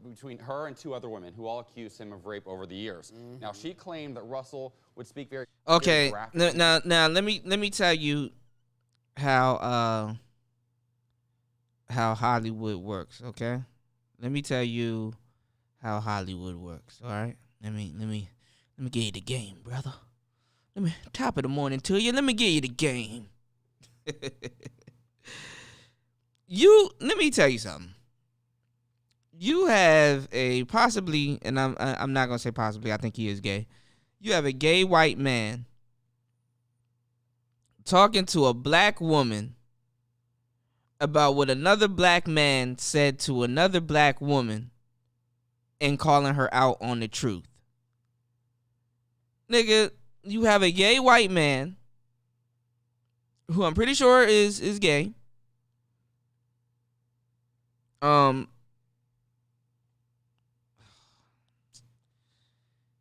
U: between her and two other women who all accused him of rape over the years. Now, she claimed that Russell would speak very
A: Okay.
U: very
A: Now let me tell you how Hollywood works. Okay. Let me tell you how Hollywood works. All right. Let me give you the game, brother. Top of the morning to you. Let me give you the game. Let me tell you something. You have a possibly, and I'm not gonna say possibly, I think he is gay. You have a gay white man talking to a black woman about what another black man said to another black woman and calling her out on the truth. Nigga, you have a gay white man who I'm pretty sure is gay.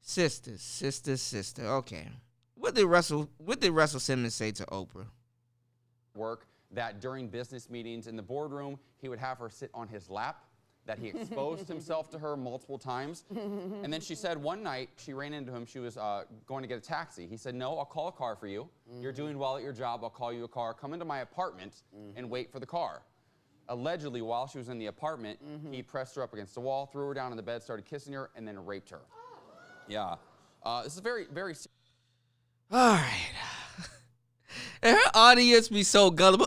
A: Sister. Okay. What did Russell Simmons say to Oprah?
U: work that during business meetings in the boardroom, he would have her sit on his lap, that he exposed himself to her multiple times. And then she said one night, she ran into him, she was going to get a taxi. He said, no, I'll call a car for you. You're doing well at your job, I'll call you a car. Come into my apartment and wait for the car. Allegedly, while she was in the apartment, he pressed her up against the wall, threw her down on the bed, started kissing her, and then raped her. Yeah. This is very, very serious.
A: All right. And her audience be so gullible.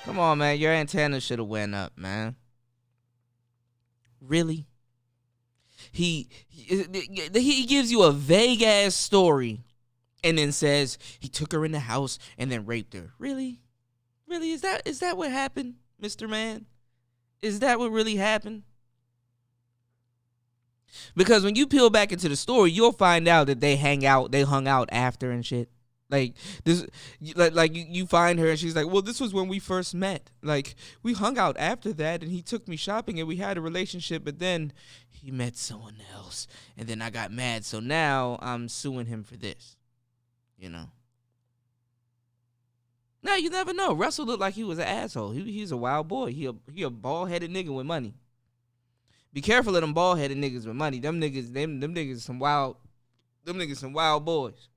A: Come on, man. Your antenna should have went up, man. Really? He gives you a vague ass story and then says he took her in the house and then raped her. Really? Really? Is that what happened, Mr. Man? Is that what really happened? Because when you peel back into the story, you'll find out that they hung out after and shit. Like this, like you find her and she's like, well, this was when we first met. Like we hung out after that, and he took me shopping and we had a relationship. But then he met someone else, and then I got mad. So now I'm suing him for this. You know. Now you never know. Russell looked like he was an asshole. He's a wild boy. He a bald headed nigga with money. Be careful of them bald headed niggas with money. Them niggas some wild boys.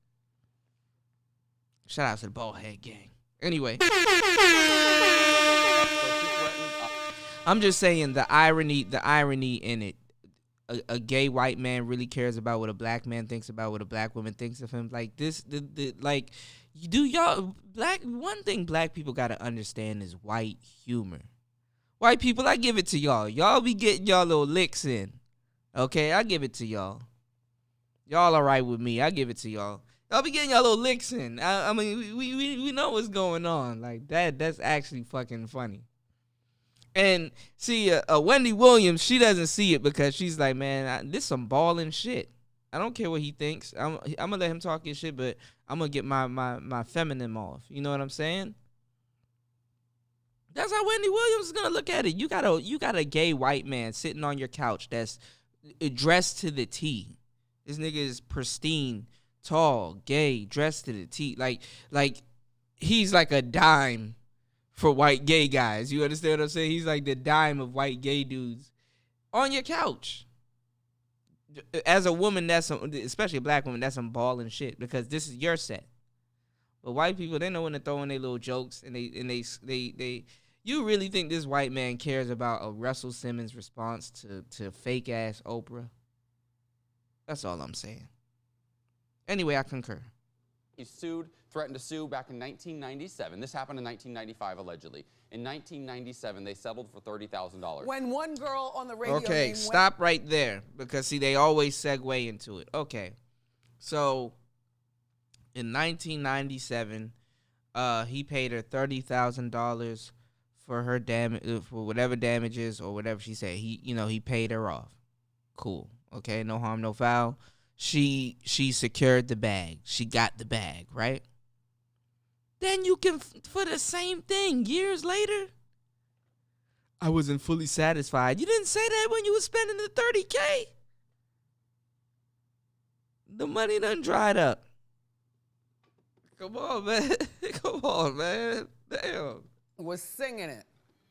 A: Shout out to the bald head gang. Anyway. I'm just saying the irony in it. A gay white man really cares about what a black man thinks about what a black woman thinks of him. Like this, one thing black people gotta understand is white humor. White people, I give it to y'all. Y'all be getting y'all little licks in. Okay, I give it to y'all. Y'all all right with me. I give it to y'all. Y'all be getting y'all little licks in. I mean, we know what's going on. Like that's actually fucking funny. And see, Wendy Williams, she doesn't see it because she's like, man, this some balling shit. I don't care what he thinks. I'm gonna let him talk his shit, but I'm gonna get my feminine off. You know what I'm saying? That's how Wendy Williams is gonna look at it. You got a gay white man sitting on your couch that's dressed to the T. This nigga is pristine, tall, gay, dressed to the T. Like he's like a dime for white gay guys. You understand what I'm saying? He's like the dime of white gay dudes on your couch. As a woman, especially a black woman, that's some balling shit because this is your set. But white people, they know when to throw in their little jokes, and they. You really think this white man cares about a Russell Simmons response to fake ass Oprah? That's all I'm saying. Anyway, I concur.
U: He threatened to sue back in 1997. This happened in 1995, allegedly. In 1997, they settled for $30,000.
T: When one girl on the radio.
A: Okay, stop right there because see, they always segue into it. Okay, so in 1997, he paid her $30,000 for her for whatever damages or whatever she said. He paid her off. Cool. Okay, no harm, no foul. She secured the bag. She got the bag, right? Then you can, for the same thing, years later, I wasn't fully satisfied. You didn't say that when you were spending the $30K. The money done dried up. Come on, man. Come on, man. Damn.
T: Was singing it.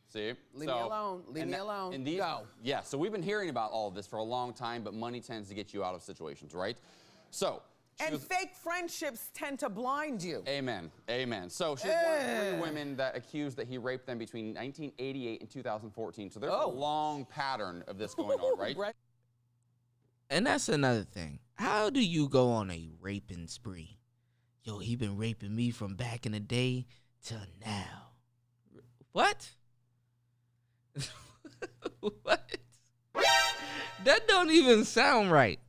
U: See?
T: Leave me alone. Leave me alone. Go.
U: Yeah, so we've been hearing about all of this for a long time, but money tends to get you out of situations, right? So.
T: And fake friendships tend to blind you.
U: Amen. Amen. So she's one of 3 women that accused that he raped them between 1988 and 2014. So there's a long pattern of this going on, right?
A: And that's another thing. How do you go on a raping spree? Yo, he been raping me from back in the day till now. What? What? That don't even sound right.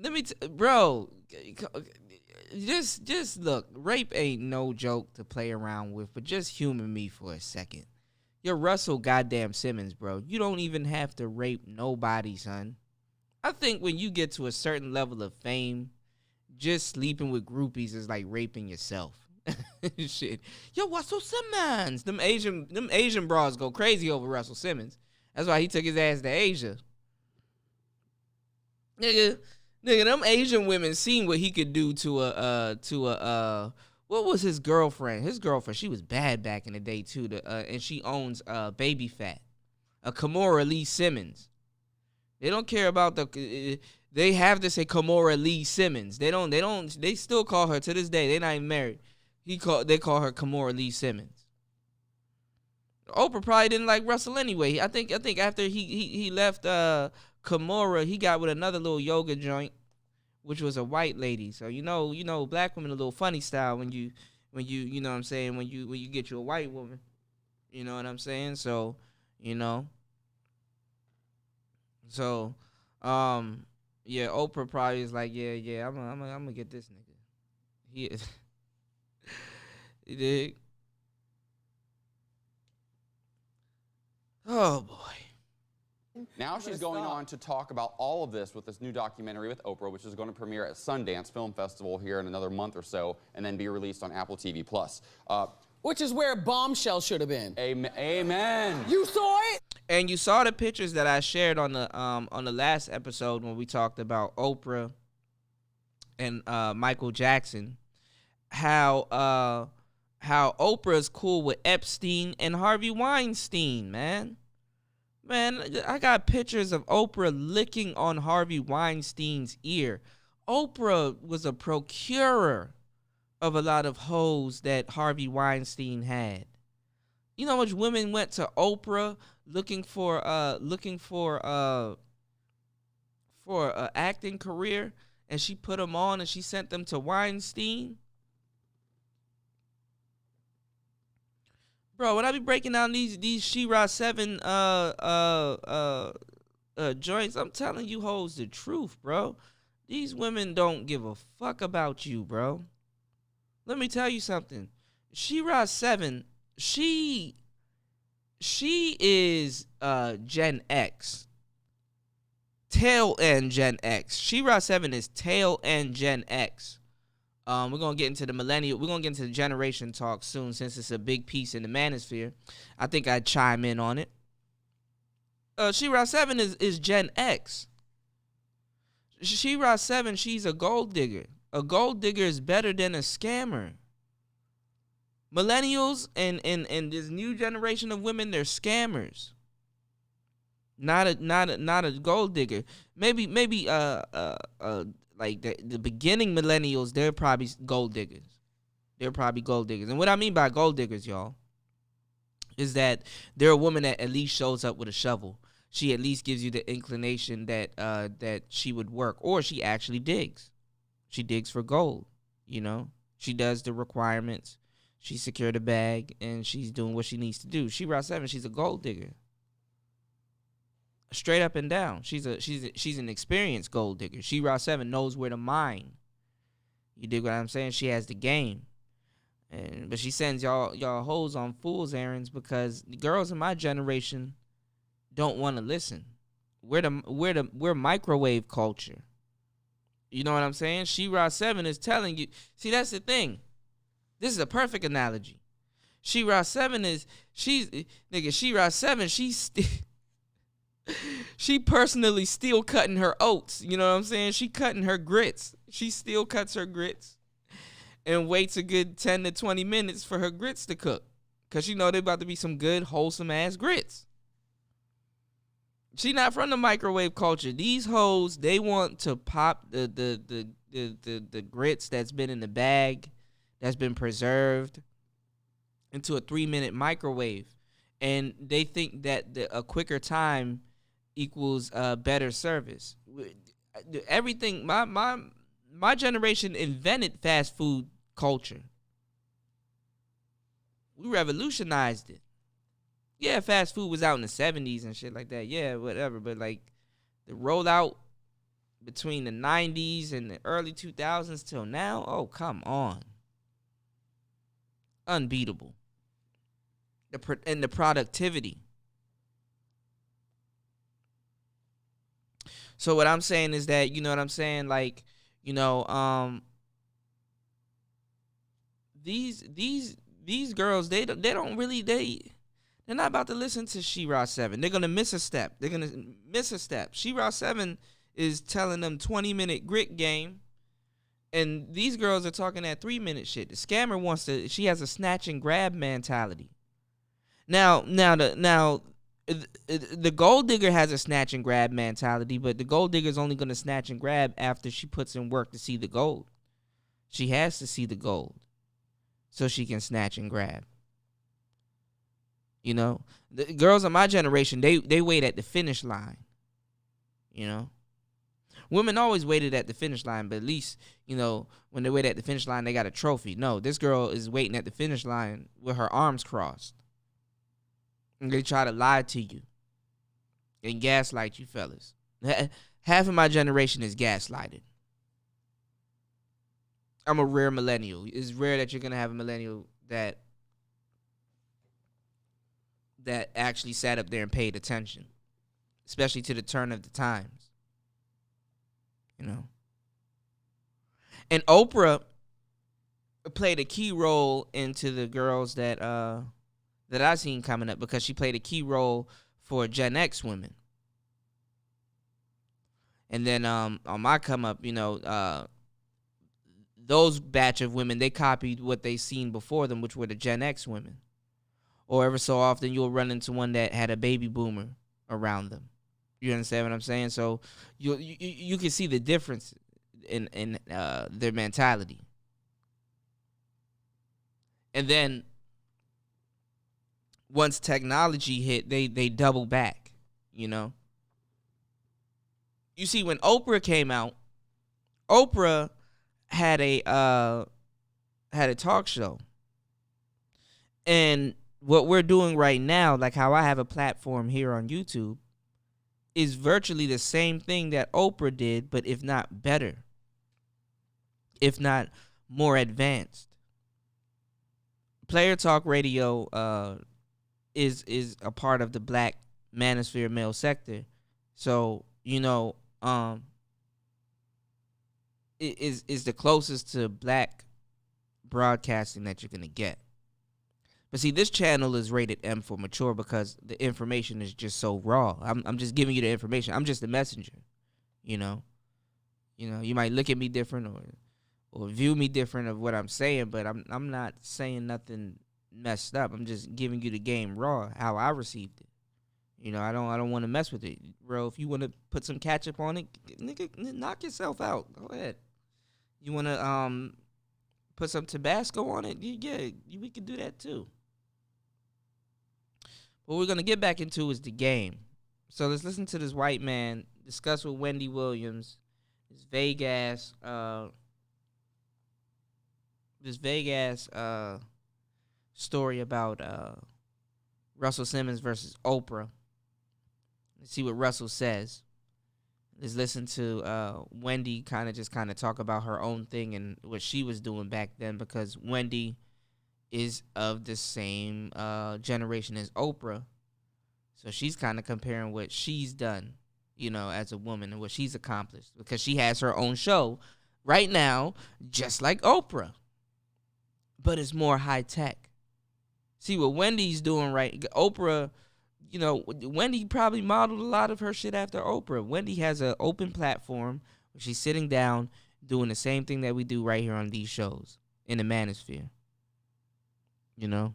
A: Let me, bro. Just look. Rape ain't no joke to play around with, but just humor me for a second. You're Russell goddamn Simmons, bro. You don't even have to rape nobody, son. I think when you get to a certain level of fame, just sleeping with groupies is like raping yourself. Shit. Yo, Russell Simmons. Them Asian bras go crazy over Russell Simmons. That's why he took his ass to Asia. Nigga, them Asian women seen what he could do to a what was his girlfriend? His girlfriend, she was bad back in the day too. And she owns Baby Fat, Kimora Lee Simmons. They don't care about they have to say Kimora Lee Simmons. They still call her to this day. They're not even married. They call her Kimora Lee Simmons. Oprah probably didn't like Russell anyway. I think after he left Kimora, he got with another little yoga joint, which was a white lady. So you know, black women a little funny style when you know what I'm saying, when you get you a white woman. You know what I'm saying? So, you know. So, yeah, Oprah probably is like, yeah, I'm gonna get this nigga. He is. You dig? Oh boy.
U: Now she's going on to talk about all of this with this new documentary with Oprah, which is going to premiere at Sundance Film Festival here in another month or so, and then be released on Apple TV+.
T: Which is where Bombshell should have been.
U: Amen.
T: You saw it?
A: And you saw the pictures that I shared on the last episode when we talked about Oprah and Michael Jackson. How Oprah's cool with Epstein and Harvey Weinstein, man. Man, I got pictures of Oprah licking on Harvey Weinstein's ear. Oprah was a procurer of a lot of hoes that Harvey Weinstein had. You know how much women went to Oprah looking for an acting career, and she put them on and she sent them to Weinstein? Bro, when I be breaking down these She-Ra 7 joints, I'm telling you hoes the truth, bro. These women don't give a fuck about you, bro. Let me tell you something. She-Ra 7, she is Gen X. Tail end Gen X. She-Ra 7 is tail end Gen X. We're gonna get into the millennial. We're gonna get into the generation talk soon, since it's a big piece in the manosphere. I think I'd chime in on it. She-Ra 7 is Gen X. She-Ra 7, she's a gold digger. A gold digger is better than a scammer. Millennials and this new generation of women, they're scammers. Not a gold digger. Maybe like the beginning millennials, they're probably gold diggers. They're probably gold diggers. And what I mean by gold diggers, y'all, is that they're a woman that at least shows up with a shovel. She at least gives you the inclination that she would work, or she actually digs. She digs for gold, you know. She does the requirements. She secured a bag, and she's doing what she needs to do. She-Ra 7, she's a gold digger. Straight up and down. She's an experienced gold digger. She-Ra 7 knows where to mine. You dig what I'm saying? She has the game. But she sends y'all hoes on fool's errands because the girls in my generation don't want to listen. We're microwave culture. You know what I'm saying? She-Ra 7 is telling you. See, that's the thing. This is a perfect analogy. She-Ra 7 She-Ra 7, she personally still cutting her oats. You know what I'm saying? She cutting her grits. She still cuts her grits and waits a good 10 to 20 minutes for her grits to cook. Because she know they about to be some good, wholesome ass grits. She not from the microwave culture. These hoes, they want to pop the grits that's been in the bag, that's been preserved, into a 3-minute microwave. And they think that a quicker time equals better service. Everything, my generation invented fast food culture. We revolutionized it. Yeah, fast food was out in the 70s and shit like that. Yeah, whatever. But like the rollout between the 90s and the early 2000s till now, oh, come on. Unbeatable. And the productivity. So what I'm saying is that, you know what I'm saying? Like, you know, these girls, they're not about to listen to She-Ra 7. They're gonna miss a step. She-Ra 7 is telling them 20-minute grit game, and these girls are talking that 3-minute shit. The scammer she has a snatch and grab mentality. Now the gold digger has a snatch and grab mentality, but the gold digger is only going to snatch and grab after she puts in work to see the gold. She has to see the gold so she can snatch and grab. You know, the girls of my generation, they wait at the finish line. You know, Women always waited at the finish line, but at least, you know, when they wait at the finish line, they got a trophy. No, this girl is waiting at the finish line with her arms crossed. And they try to lie to you and gaslight you fellas. Half of my generation is gaslighted. I'm a rare millennial. It's rare that you're going to have a millennial that actually sat up there and paid attention, especially to the turn of the times. You know. And Oprah played a key role into the girls that I seen coming up, because she played a key role for Gen X women. And then on my come up, you know, those batch of women, they copied what they seen before them, which were the Gen X women. Or ever so often you'll run into one that had a baby boomer around them. You understand what I'm saying? So you can see the difference in their mentality. And then once technology hit, they double back, you know. You see, when Oprah came out, Oprah had a talk show. And what we're doing right now, like how I have a platform here on YouTube, is virtually the same thing that Oprah did, but if not better, if not more advanced. Player Talk Radio is a part of the Black manosphere male sector. So, you know, it is the closest to Black broadcasting that you're going to get. But see, this channel is rated M for mature because the information is just so raw. I'm just giving you the information. I'm just a messenger, you know. You know, you might look at me different or view me different of what I'm saying, but I'm not saying nothing messed up. I'm just giving you the game raw, how I received it. You know, I don't want to mess with it, bro. If you want to put some ketchup on it, nigga, knock yourself out. Go ahead. You want to put some Tabasco on it? Yeah, we can do that too. What we're gonna get back into is the game. So let's listen to this white man discuss with Wendy Williams this vague ass story about Russell Simmons versus Oprah. Let's see what Russell says. Let's listen to Wendy kind of talk about her own thing and what she was doing back then, because Wendy is of the same generation as Oprah. So she's kind of comparing what she's done, you know, as a woman and what she's accomplished, because she has her own show right now, just like Oprah, but it's more high tech. See what Wendy's doing, right? Oprah, you know, Wendy probably modeled a lot of her shit after Oprah. Wendy has an open platform where she's sitting down doing the same thing that we do right here on these shows in the manosphere. You know?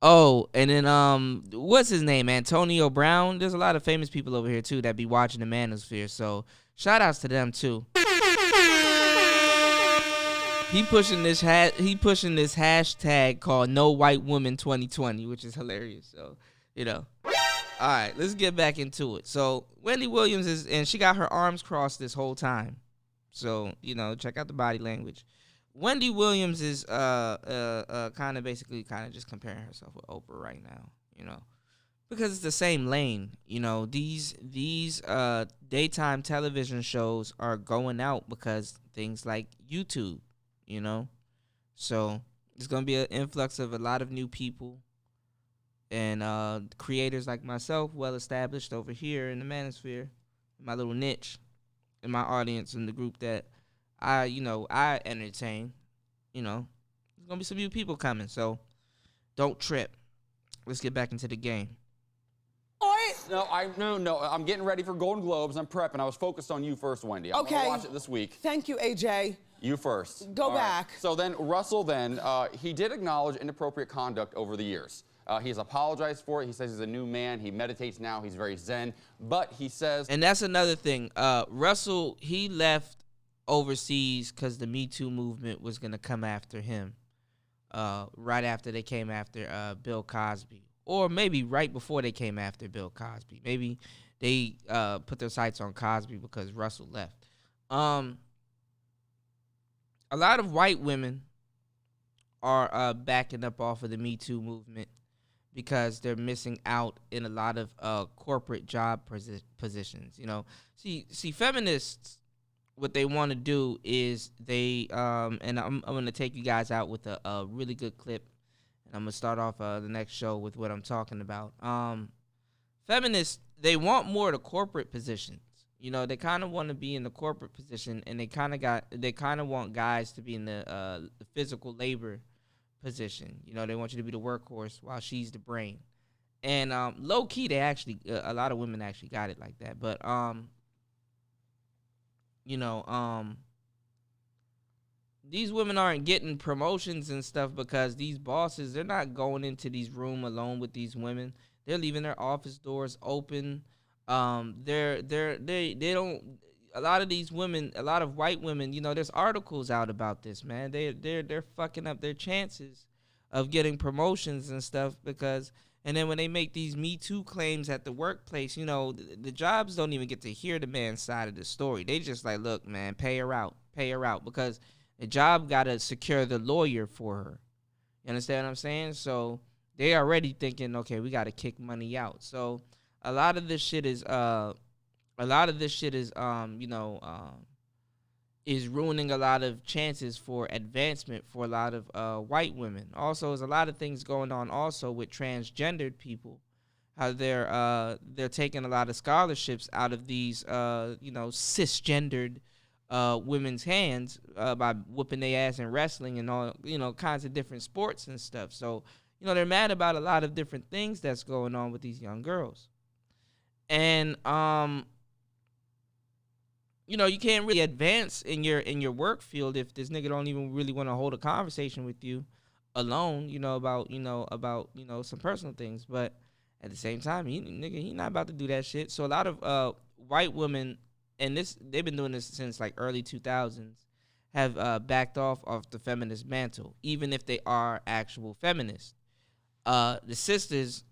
A: Oh, and then what's his name? Antonio Brown. There's a lot of famous people over here too that be watching the manosphere. So shout outs to them too. He pushing this hashtag called No White Woman 2020, which is hilarious. So, you know. All right, let's get back into it. So Wendy Williams and she got her arms crossed this whole time. So, you know, check out the body language. Wendy Williams is kind of just comparing herself with Oprah right now, you know, because it's the same lane. You know, these daytime television shows are going out because things like YouTube, you know, so there's gonna be an influx of a lot of new people and creators like myself, well established over here in the manosphere, my little niche, in my audience, in the group that I entertain. You know, there's gonna be some new people coming, so don't trip. Let's get back into the game.
U: No, I'm getting ready for Golden Globes. I'm prepping. I was focused on you first, Wendy. I'm gonna watch it this week.
T: Thank you, AJ.
U: You first.
T: Go back.
U: Right. So then Russell he did acknowledge inappropriate conduct over the years. He has apologized for it. He says he's a new man. He meditates now. He's very zen. But he says...
A: And that's another thing. Russell, he left overseas because the Me Too movement was going to come after him right after they came after Bill Cosby. Or maybe right before they came after Bill Cosby. Maybe they put their sights on Cosby because Russell left. A lot of white women are backing up off of the Me Too movement because they're missing out in a lot of corporate job positions. You know, see, feminists, what they want to do is they and I'm going to take you guys out with a really good clip, and I'm going to start off the next show with what I'm talking about. Feminists, they want more of the corporate positions. You know, they kind of want to be in the corporate position, and they kind of want guys to be in the physical labor position. You know, they want you to be the workhorse while she's the brain. And low key, they actually a lot of women actually got it like that. But these women aren't getting promotions and stuff because these bosses, they're not going into these rooms alone with these women. They're leaving their office doors open. They don't. A lot of these women, a lot of white women, you know, there's articles out about this, man. They're fucking up their chances of getting promotions and stuff because, and then when they make these Me Too claims at the workplace, you know, the jobs don't even get to hear the man's side of the story. They just like, look, man, pay her out, because the job got to secure the lawyer for her. You understand what I'm saying? So they already thinking, okay, we got to kick money out. So a lot of this shit is is ruining a lot of chances for advancement for a lot of white women. Also, there's a lot of things going on also with transgendered people. How they're taking a lot of scholarships out of these cisgendered women's hands by whooping their ass in wrestling and all kinds of different sports and stuff. So they're mad about a lot of different things that's going on with these young girls. And you can't really advance in your work field if this nigga don't even really want to hold a conversation with you alone, about some personal things. But at the same time, he not about to do that shit. So a lot of white women, and they've been doing this since like early 2000s, have backed off the feminist mantle, even if they are actual feminists. The sisters,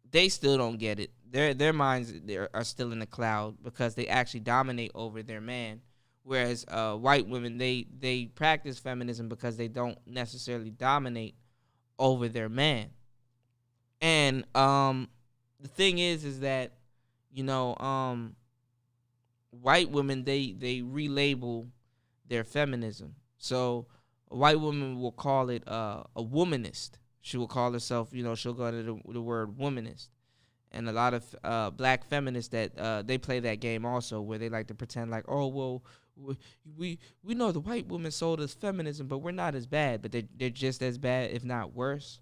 A: they still don't get it. Their minds are still in the cloud because they actually dominate over their man. Whereas white women, they practice feminism because they don't necessarily dominate over their man. And the thing is that white women, they relabel their feminism. So a white woman will call it a womanist. She will call herself, she'll go to the word womanist. And a lot of black feminists that they play that game also, where they like to pretend like, oh, well, we know the white woman sold us feminism, but we're not as bad. But they're just as bad, if not worse,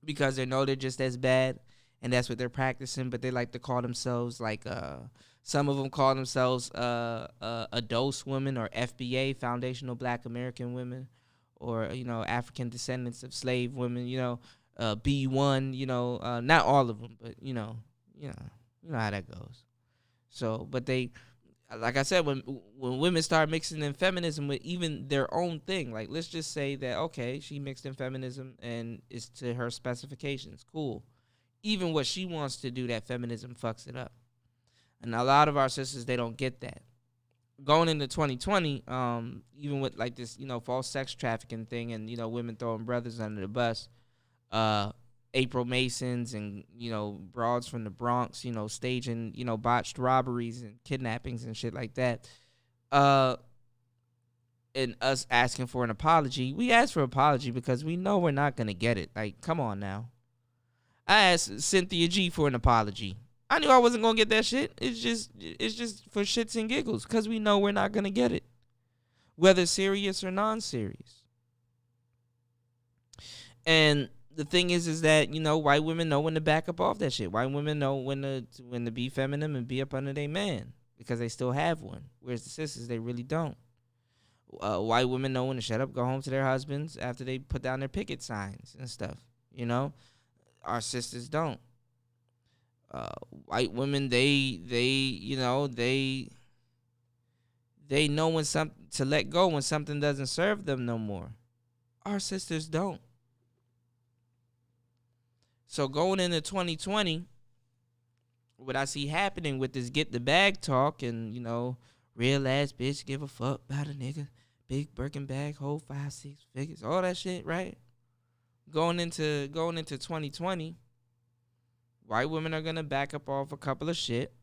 A: because they know they're just as bad, and that's what they're practicing. But they like to call themselves like some of them call themselves ADOS women or FBA, Foundational Black American Women, or African descendants of slave women, B1, not all of them, but you know how that goes. So, but they, like I said, when women start mixing in feminism with even their own thing, like let's just say that, okay, she mixed in feminism and it's to her specifications, cool. Even what she wants to do, that feminism fucks it up. And a lot of our sisters, they don't get that. Going into 2020, even with like this, false sex trafficking thing and, women throwing brothers under the bus, April Masons and, broads from the Bronx, staging, botched robberies and kidnappings and shit like that. And us asking for an apology. We asked for an apology because we know we're not going to get it. Like, come on now. I asked Cynthia G for an apology. I knew I wasn't going to get that shit. It's just for shits and giggles because we know we're not going to get it. Whether serious or non-serious. And the thing is that, white women know when to back up off that shit. White women know when to be feminine and be up under their man because they still have one. Whereas the sisters, they really don't. White women know when to shut up, go home to their husbands after they put down their picket signs and stuff. Our sisters don't. White women, they know when to let go when something doesn't serve them no more. Our sisters don't. So going into 2020, what I see happening with this get the bag talk and, you know, real ass bitch give a fuck about a nigga, big Birkin bag, hold 5-6 figures, all that shit, right? Going into 2020, white women are gonna back up off a couple of shit,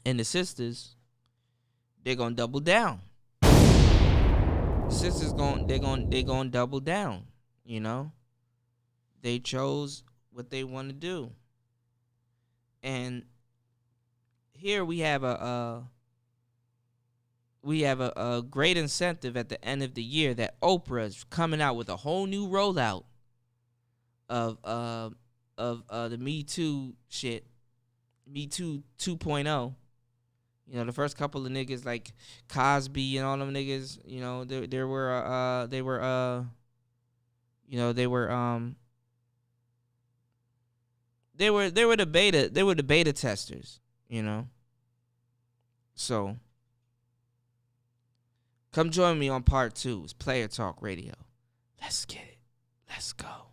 A: and the sisters, they're gonna double down. Sisters they're gonna double down. You know, they chose what they want to do, and here we have a great incentive at the end of the year that Oprah is coming out with a whole new rollout of the Me Too shit, Me Too 2.0. You know, the first couple of niggas like Cosby and all them niggas, you know, they were the beta testers, you know. So come join me on part 2. It's Player Talk Radio. Let's get it. Let's go.